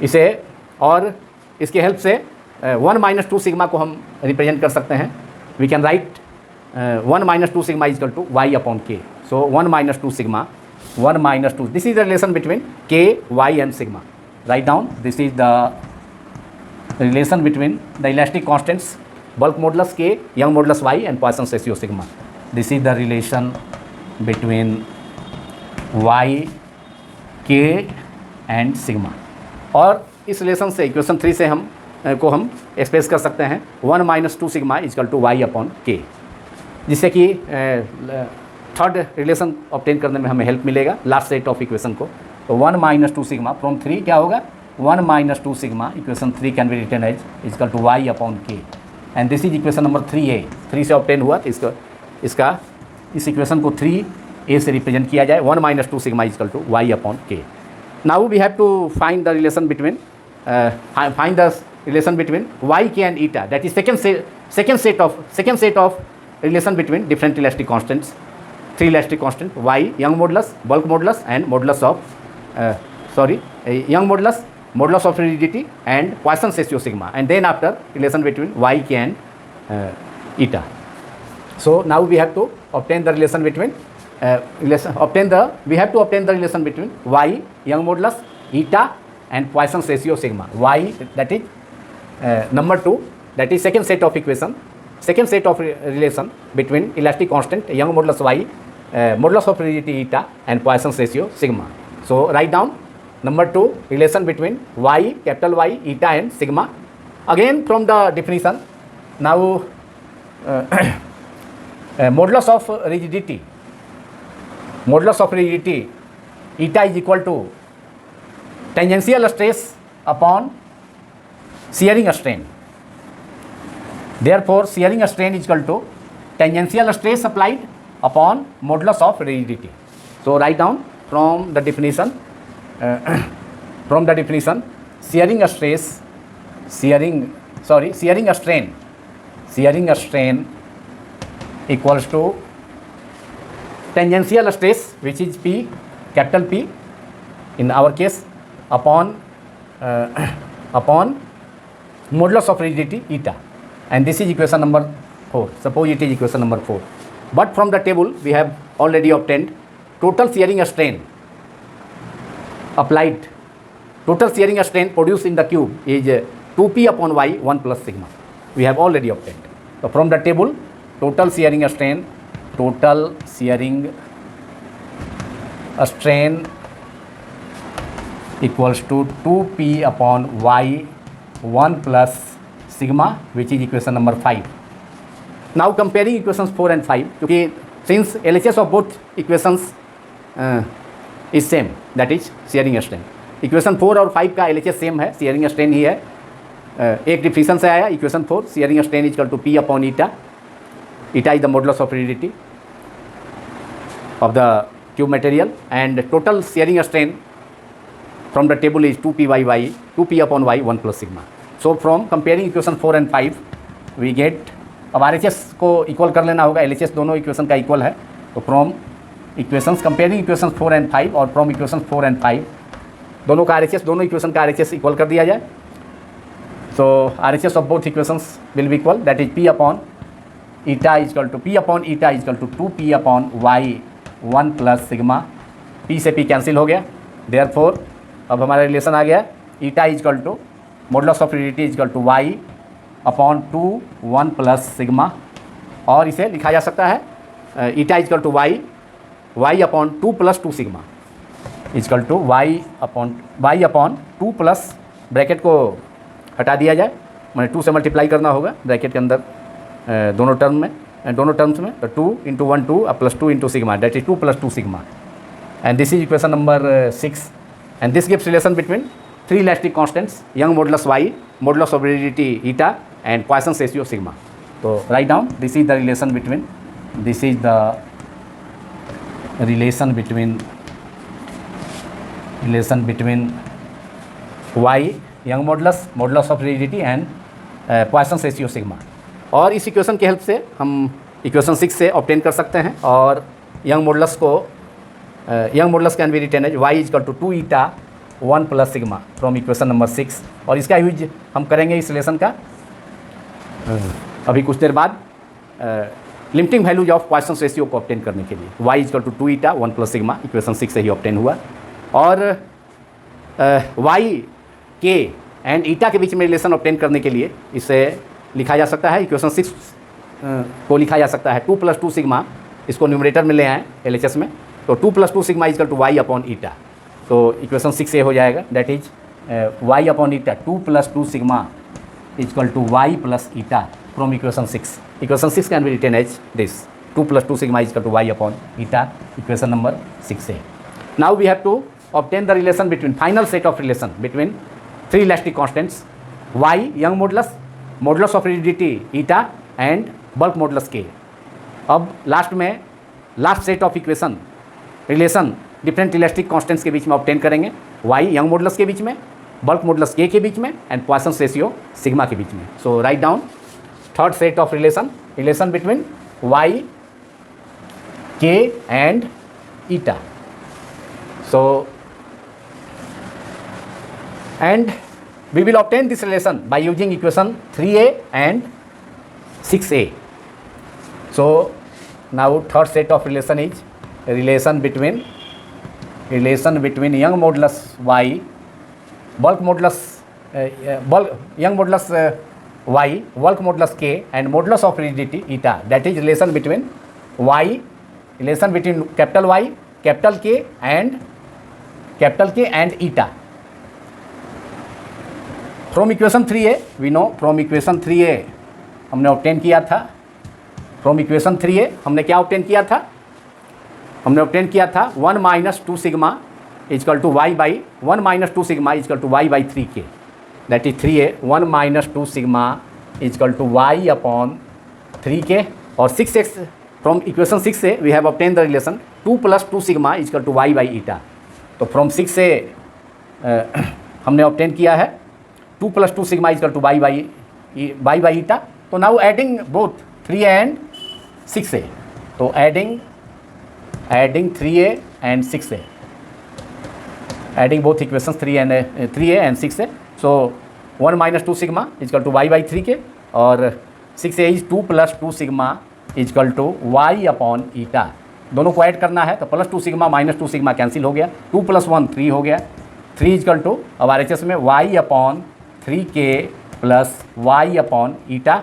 इसे और इसके हेल्प से 1 माइनस 2 सिग्मा को हम रिप्रेजेंट कर सकते हैं. We can write 1 minus 2 sigma is equal to y upon k. So 1 minus 2 sigma 1 minus 2, this is the relation between k, y and sigma. Write down, this is the relation between the elastic constants bulk modulus K, Young modulus Y and Poisson's ratio sigma. This is the relation between Y, K and sigma. और इस relation से equation 3 से हम express कर सकते हैं 1 minus 2 sigma is equal to y upon k, जिससे कि थर्ड रिलेशन ऑब्टेन करने में हमें हेल्प मिलेगा लास्ट सेट ऑफ इक्वेशन को. तो 1 माइनस 2 सिग्मा फ्रॉम 3 क्या होगा 1 minus 2 sigma equation 3 can be written as is equal to y upon k. And this is equation number 3a. 3 से ऑब्टेन हुआ तो इस इक्वेशन को 3a से रिप्रेजेंट किया जाए 1 minus 2 sigma is equal to y upon k. Now we have to find the relation between y, k and eta, that is second set of relation between different elastic constants, 3 elastic constant y, Young modulus, bulk modulus and modulus of Young modulus of rigidity and Poisson's ratio sigma, and then after relation between y, k and eta. So now we have to obtain the relation between we have to obtain the relation between y, Young modulus, eta and Poisson's ratio sigma. Y, that is number 2, that is second set of equation, second set of relation between elastic constant Young modulus y, modulus of rigidity eta and Poisson's ratio sigma. So write down number 2, relation between y, capital Y, eta and sigma. Again from the definition, now modulus of rigidity eta is equal to tangential stress upon shearing strain. Therefore shearing strain is equal to tangential stress applied upon modulus of rigidity. So write down from the definition shearing strain equals to tangential stress, which is P, capital P in our case, upon modulus of rigidity eta, and this is equation number 4. Suppose it is equation number 4, but from the table we have already obtained total shearing strain applied, total shearing strain produced in the cube is 2p upon y 1 plus sigma. We have already obtained. So from the table, total shearing strain equals to 2p upon y 1 plus sigma, which is equation number 5. Now comparing equations 4 and 5, क्योंकि since LHS of both equations is same, that is shearing strain. Equation 4 और 5 का LHS same है, shearing strain ही है. एक definition से आया equation 4, shearing strain equal to P upon eta. Eta is the modulus of rigidity of the cube material, and total shearing strain from the table is 2p upon y 1 plus sigma. So from comparing equation 4 and 5 we get, अब RHS को equal कर लेना होगा, LHS दोनों equation का equal है. तो from equations comparing equations 4 and 5 और फ्रॉम इक्वेशंस 4 and 5 दोनों का RHS, दोनों इक्वेशन का RHS इक्वल कर दिया जाए. So RHS of both equations will be equal, that is P upon eta equal to 2p upon y 1 plus sigma. P से P cancel हो गया, देयरफॉर अब हमारा रिलेशन आ गया eta equal to modulus of rigidity equal to y upon 2 1 plus sigma. और इसे लिखा जा सकता है eta equal to y upon 2 plus 2 sigma equal to y upon 2 plus, bracket को हटा दिया जाए, मैंने 2 से मल्टीप्लाई करना होगा ब्रैकेट के अंदर दोनों टर्म्स में. तो 2 into 1 2 plus 2 into sigma, that is 2 plus 2 sigma. And this is equation number 6, and this gives relation between 3 elastic constants Young modulus y, modulus of rigidity eta and Poisson's ratio sigma. So write down, this is the relation between y, Young modulus of rigidity and Poisson's ratio sigma. और इस equation की help से हम equation 6 से obtain कर सकते हैं, और Young modulus can be written as y equal to 2 eta 1 plus sigma from equation number 6। और इसका यूज हम करेंगे इस रिलेशन का अभी कुछ देर बाद limiting values of Poisson ratio को ऑब्टेन करने के लिए। y equal to 2 eta 1 plus sigma equation 6 से ही ऑब्टेन हुआ। और y के एंड ईटा के बीच में रिलेशन ऑब्टेन करने के लिए इसे लिखा जा सकता है, इक्वेशन 6 को लिखा जा सकता है 2 प्लस 2 सिग्मा, इसको न्यूमरेटर में ले आए LHS में, तो 2 plus 2 sigma equal to y upon eta. तो इक्वेशन 6 से हो जाएगा, that is y upon eta 2 plus 2 sigma equal to y plus eta from equation 6। Equation 6 can be written as this 2 plus 2 sigma equal to y upon eta, equation number 6 से। Now we have to obtain the relation between final set of relation between three elastic constants y young modulus, modulus of rigidity eta and bulk modulus k। अब last में last set of equation relation different elastic constants के बीच में obtain करेंगे, y young modulus के बीच में, bulk modulus k के बीच में एंड पॉइसन रेशियो सिग्मा के बीच में। So write down third set of relation between y k and eta. So and we will obtain this relation by using equation 3a and 6a. So now third set of relation is relation between young modulus y, bulk modulus young modulus y, bulk modulus k and modulus of rigidity eta, that is relation between capital Y, capital K and eta। From equation 3a we know, from equation 3a हमने obtain किया था, from equation 3a हमने क्या obtain किया था, हमने obtain किया था 1 minus 2 sigma is equal to y by 1 minus 2 sigma is equal to y by 3k, that is 3a 1 minus 2 sigma is equal to y upon 3k। और 6x फ्रॉम इक्वेशन 6 से we have obtain the relation 2 plus 2 sigma is equal to y by eta. तो from 6 से हमने obtain किया है 2 plus 2 sigma is equal to y by eta. तो now adding both 3a and 6a, तो adding 3a and 6a, adding both equations 3a and 6a। So 1 minus 2 sigma is equal to y by 3k और 6a is 2 plus 2 sigma is equal to y upon eta. दोनों को add करना है तो plus 2 sigma minus 2 sigma cancel हो गया, 2 plus 1 3 हो गया, 3 इजकल टू अब RHS में y upon 3k plus y upon ईटा।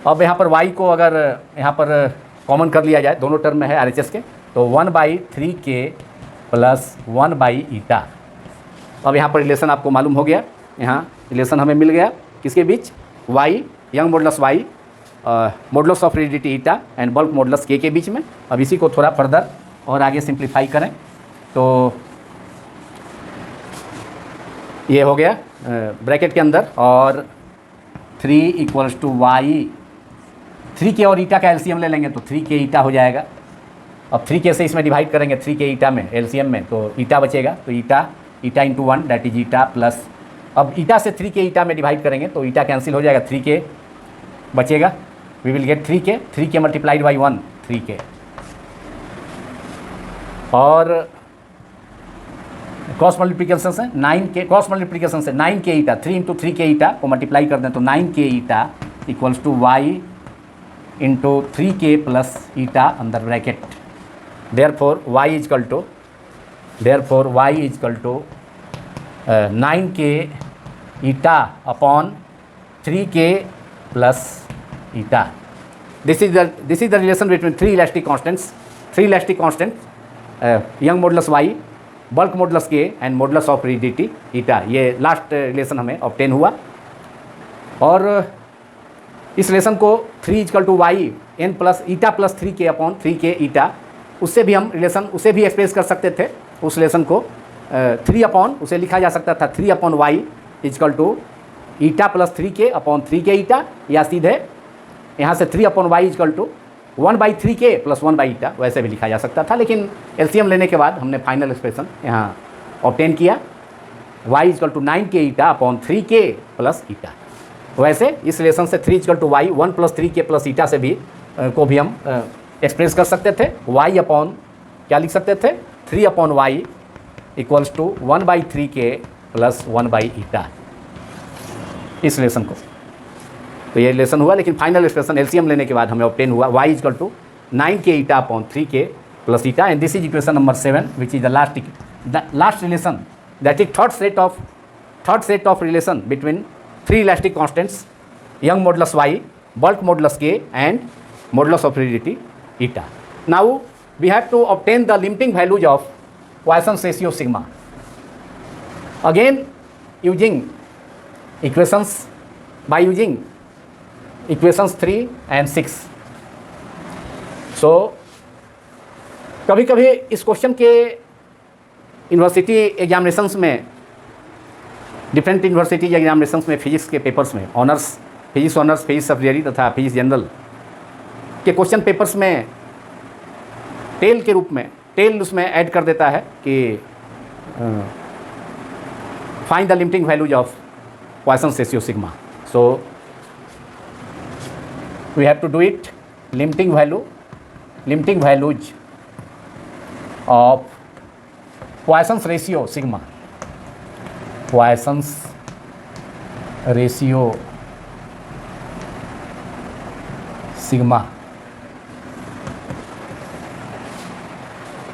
अब यहाँ पर y को अगर यहाँ पर कॉमन कर लिया जाए, दोनों टर्म में है RHS के, तो 1 बाई 3k प्लस 1 बाई ईटा। अब यहाँ पर रिलेशन आपको मालूम हो गया, यहाँ रिलेशन हमें मिल गया किसके बीच, y young modulus y modulus of rigidity eta and bulk modulus k के बीच में। अब इसी को थोड़ा फर्दर और आगे सिंप्लीफाई करें तो ये हो गया ब्रैकेट के अंदर, और 3 इक्वल्स टू y, 3k और ईटा का एलसीएम ले लेंगे तो 3k ईटा हो जाएगा। अब 3k से इसमें डिवाइड करेंगे 3k ईटा में एलसीएम में, तो ईटा बचेगा, तो eta into 1 that is eta plus, अब ईटा से 3k ईटा में डिवाइड करेंगे तो ईटा कैंसिल हो जाएगा, 3k बचेगा, we will get 3k multiplied by 1 3k। और क्रॉस मल्टीप्लिकेशन से 9k, क्रॉस मल्टीप्लिकेशन से 9k ईटा, 3 इंटू 3k ईटा को मल्टीप्लाई कर दें तो 9k eta equals to y into 3k plus eta अंदर bracket. Therefore y is equal to 9k eta upon 3k plus eta. This is the relation between three elastic constants Young modulus y, bulk modulus K and modulus of rigidity eta. ये last relation हमें obtain हुआ। और इस relation को 3 is equal to y n plus eta plus 3k upon 3k eta, उससे भी हम relation उसे भी एक्सप्रेस कर सकते थे। उस रिलेशन को 3 अपॉन उसे लिखा जा सकता था 3 upon y is equal to eta plus 3k upon 3k eta, या सीधे यहाँ से 3 upon y is equal to 1 by 3k plus 1 by eta, वैसे भी लिखा जा सकता था। लेकिन एलसीएम लेने के बाद हमने फाइनल एक्सप्रेशन यहाँ ऑब्टेन किया, y is equal to 9k eta upon 3k plus eta. वैसे इस रिलेशन से 3 is equal to y 1 plus 3k plus eta से भी को भी हम एक्सप्रेस कर सकते थे। y अपॉन क्या लिख सकते थे, 3 upon y equals to 1/3k plus 1/ईटा, इस रिलेशन को। तो ये रिलेशन हुआ, लेकिन फाइनल एक्सप्रेशन एलसीएम लेने के बाद हमें ऑब्टेन हुआ y equal to 9k eta upon 3k plus eta, and this is equation number 7 which is the last relation, that is third set of relation between 3 elastic constants, Young modulus y, bulk modulus k, and modulus of rigidity eta. Now we have to obtain the limiting values of Poisson's ratio sigma. Again using equations 3 and 6. So कभी कभी इस question के university examinations में, different university examinations में, physics के papers में, physics honours, physics subsidiary तथा physics general के क्वेश्चन पेपर्स में टेल के रूप में, टेल उसमें ऐड कर देता है कि find the limiting values of Poisson's ratio sigma. So we have to do it. Limiting values of Poisson's ratio sigma, Poisson's ratio sigma.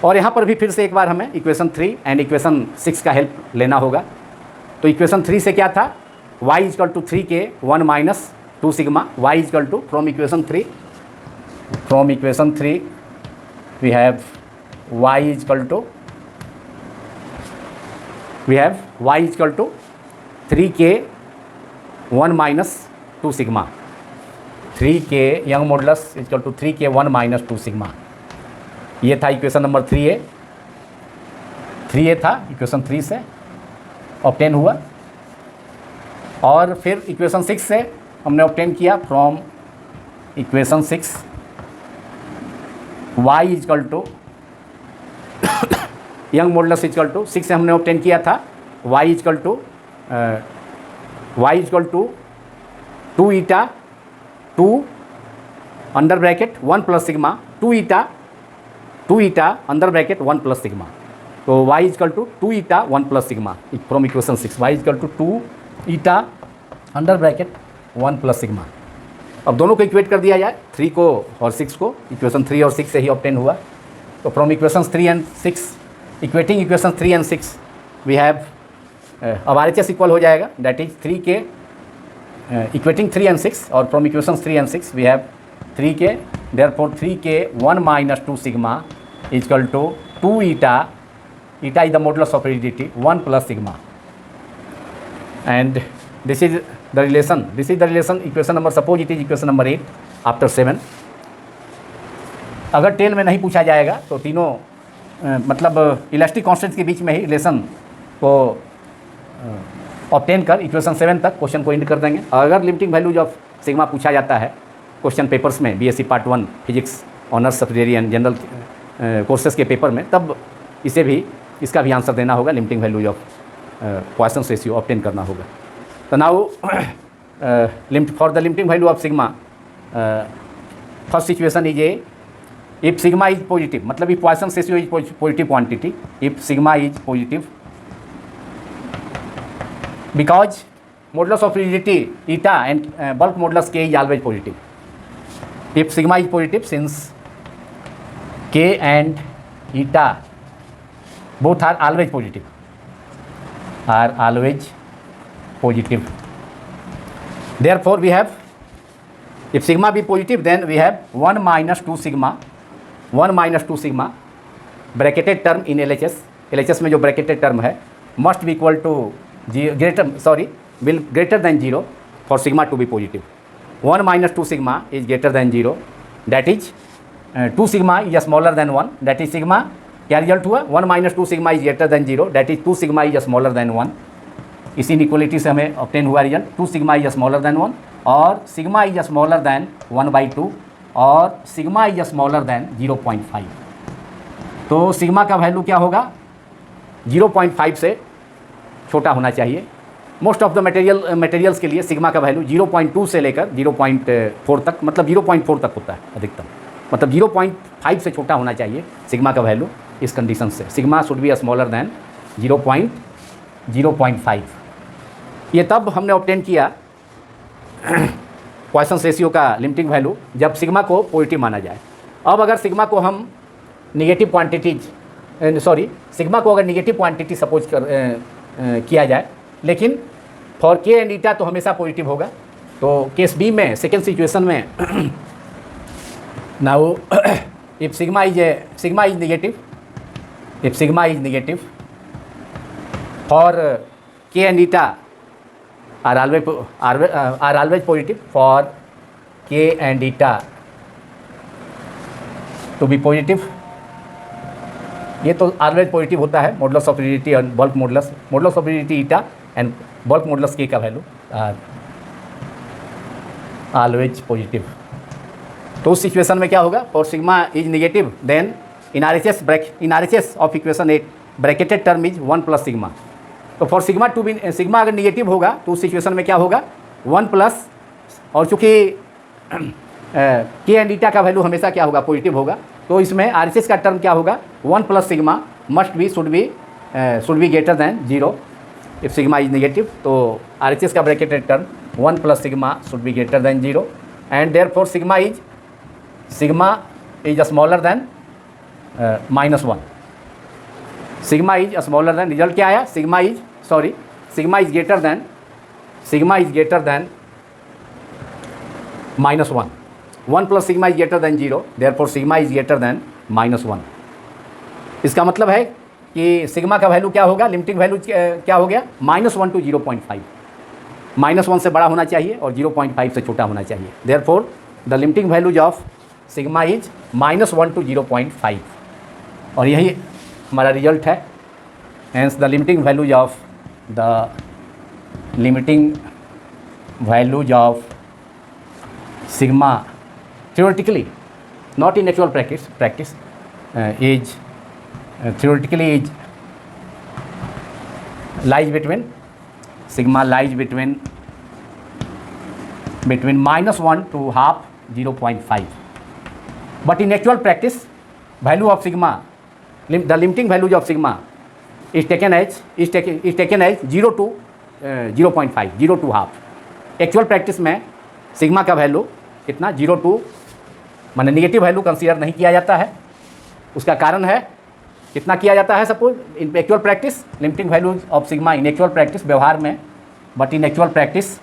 और यहाँ पर भी फिर से एक बार हमें इक्वेशन 3 एंड इक्वेशन 6 का हेल्प लेना होगा. तो इक्वेशन 3 से क्या था, y equal to 3k 1 minus 2 sigma. y equal to from equation 3 we have y equal to 3k 1 minus 2 sigma. 3k Young modulus equal to 3k 1 minus 2 sigma. ये था equation number 3a था, equation 3 से obtain हुआ. और फिर equation 6 से हमने obtain किया from equation 6 y equal to Young modulus equal to 6 से हमने ऑब्टेन किया था y equal to 2 eta 2 under bracket 1 plus sigma, 2 eta under bracket 1 plus sigma. तो y equal to 2 eta 1 plus sigma from equation 6. y equal to 2 eta under bracket 1 plus sigma. अब दोनों को equate कर दिया जाए, 3 को और 6 को. इक्वेशन 3 और 6 से ही ऑब्टेन हुआ. तो from equation 3 and 6, equating equation 3 and 6 we have, अब RHS इक्वल हो जाएगा, that is 3k equating 3 and 6, और from equations 3 and 6 we have 3k, therefore 3k 1 minus 2 sigma is equal to 2 eta is the modulus of rigidity 1 plus sigma, and this is the relation equation number, suppose it is equation number 8 after 7. अगर tell में नहीं पूछा जाएगा तो तीनों मतलब elastic constants के बीच में ही रिलेशन को ऑब्टेन कर इक्वेशन 7 तक क्वेश्चन को एंड कर देंगे. अगर लिमिटिंग वैल्यूज ऑफ सिग्मा पूछा जाता है क्वेश्चन पेपर्स में, BSc part 1 physics honours subsidiary and general courses के पेपर में, तब इसका भी आंसर देना होगा. Limiting values of Poisson's ratio obtain करना होगा. तो now for the limiting value of sigma, first situation is A, if sigma is positive, मतलब if Poisson's ratio is positive quantity, if sigma is positive because modulus of rigidity eta and bulk modulus k is always positive. If sigma is positive, since k and eta both are always positive, therefore we have, if sigma be positive, then we have 1 minus 2 sigma bracketed term in LHS में जो bracketed term है must be equal to will greater than 0 for sigma to be positive. 1 minus 2 sigma is greater than 0, that is 2 sigma is smaller than 1, that is sigma क्या result हुआ, 1 minus 2 sigma is greater than 0, that is 2 sigma is smaller than 1. इस inequality से हमें obtain हुआ result 2 sigma is smaller than 1 और sigma is smaller than 1/2 और sigma is smaller than 0.5. तो sigma का वैल्यू क्या होगा, 0.5 से छोटा होना चाहिए. मोस्ट ऑफ द मटेरियल्स के लिए सिग्मा का वैल्यू 0.2 से लेकर 0.4 तक, मतलब 0.4 तक होता है अधिकतम, मतलब 0.5 से छोटा होना चाहिए सिग्मा का वैल्यू. इस कंडीशन से sigma should be smaller than 0.5। ये तब हमने ऑब्टेन किया पॉइसन रेशियो का लिमिटिंग वैल्यू जब सिग्मा को पॉजिटिव माना जाए। अब अगर सिग्मा को हम निगेटिव क्वांटिटीज सिग्मा को अगर निगेटिव क्वांटिटी सपोज किया जाए, लेकिन फॉर के एंड ईटा तो हमेशा पॉजिटिव होगा। तो केस बी में सेकेंड सिचुएशन में now if sigma is negative for K and eta are always positive, for K and eta to be positive. ये तो ऑलवेज पॉजिटिव होता है, मॉडुलस ऑफ रिजिडिटी और bulk modulus of rigidity eta and bulk modulus K का value always positive. तो उस situation में क्या होगा, for sigma is negative then in RHS of equation 8 bracketed term is 1 plus sigma. तो फॉर सिग्मा सिग्मा अगर negative होगा तो उस सिचुएशन में क्या होगा 1 प्लस, और चूँकि के एंड ईटा का वैल्यू हमेशा क्या होगा पॉजिटिव होगा, तो इसमें RHS का टर्म क्या होगा 1 plus sigma should be greater than 0 if sigma is negative. तो RHS का bracketed term 1 plus sigma should be greater than 0 and therefore sigma is smaller than -1। Sigma is smaller than, result क्या आया, sigma is greater than -1। 1 plus sigma is greater than 0, therefore sigma is greater than -1। इसका मतलब है कि sigma का value क्या होगा, limiting value क्या हो गया -1 to 0.5। -1 से बड़ा होना चाहिए और 0.5 से छोटा होना चाहिए। Therefore the limiting values of sigma is -1 to 0.5, और यही हमारा रिजल्ट है। Hence the limiting values of sigma theoretically not in actual practice is theoretically is lies between sigma lies between -1 to half 0.5, but in actual practice value of sigma, the limiting values of sigma is taken as 0 to 0.5, 0 to half। Actual practice में sigma का value कितना 0 to माने negative value consider नहीं किया जाता है। उसका कारण है कितना किया जाता है, suppose in actual practice limiting values of sigma in actual practice व्यवहार में, but in actual practice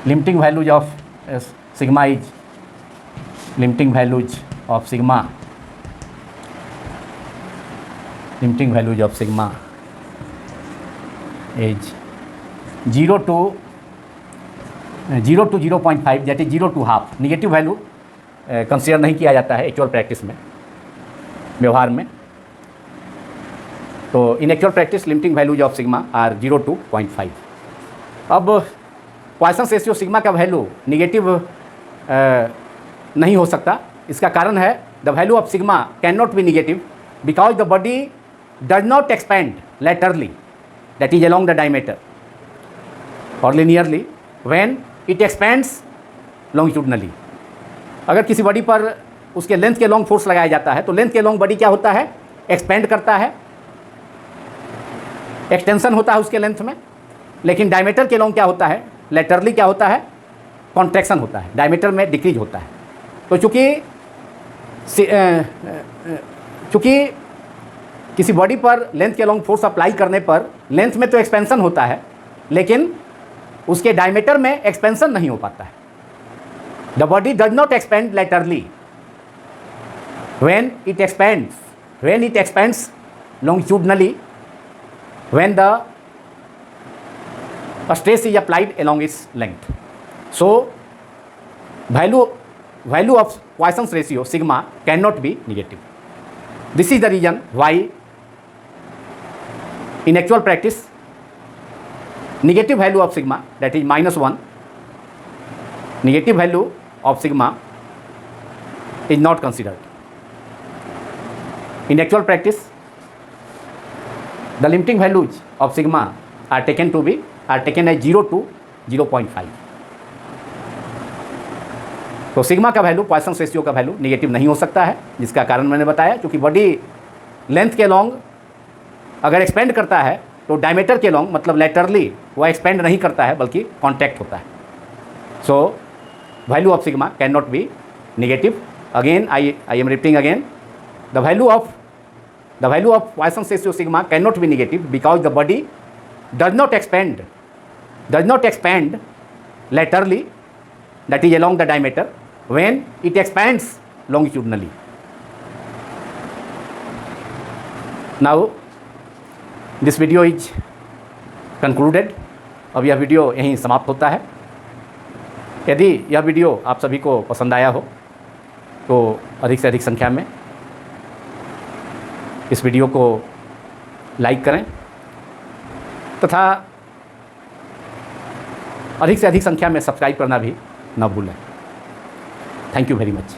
limiting values of sigma is limiting values of sigma is 0 to 0.5, that is 0 to half. Negative value consider नहीं किया जाता है actual practice में, व्यवहार में। तो in actual practice limiting values of sigma are 0 to 0.5। अब Poisson ratio sigma का वैल्यू निगेटिव नहीं हो सकता। इसका कारण है the value of sigma cannot be negative because the body does not expand laterally, that is along the diameter or linearly when it expands longitudinally। अगर किसी body पर उसके लेंथ के लॉन्ग फोर्स लगाया जाता है तो लेंथ के लॉन्ग बॉडी क्या होता है, एक्सपेंड करता है, एक्सटेंशन होता है उसके लेंथ में। लेकिन डायमीटर के लॉन्ग क्या होता है, लेटरली क्या होता है, कॉन्ट्रैक्शन होता है, डायमीटर में डिक्रीज होता है। तो चूँकि किसी बॉडी पर लेंथ के लॉन्ग फोर्स अप्लाई करने पर लेंथ में तो एक्सपेंशन होता है, लेकिन उसके डायमीटर में एक्सपेंशन नहीं हो पाता है। The body does not expand laterally when it expands longitudinally when the stress is applied along its length। So value of Poisson's ratio sigma cannot be negative। This is the reason why in actual practice negative value of sigma, that is -1, negative value of sigma is not considered। In actual practice the limiting values of sigma are taken as 0 to 0.5। तो sigma का value, Poisson ratio का value negative नहीं हो सकता है, जिसका कारण मैंने बताया, क्योंकि बॉडी लेंथ के लॉन्ग अगर एक्सपेंड करता है तो डायमीटर के लॉन्ग मतलब लेटरली वह एक्सपेंड नहीं करता है बल्कि कॉन्टैक्ट होता है। So value of sigma cannot B negative. Again I am repeating again, the value of Poisson ratio sigma cannot be negative because the body does not expand laterally, that is along the diameter, when it expands longitudinally. Now this video is concluded. अब यह video यहीं समाप्त होता है। यदि यह video आप सभी को पसंद आया हो तो अधिक से अधिक संख्या में इस वीडियो को लाइक करें तथा अधिक से अधिक संख्या में सब्सक्राइब करना भी न भूलें। Thank you very much.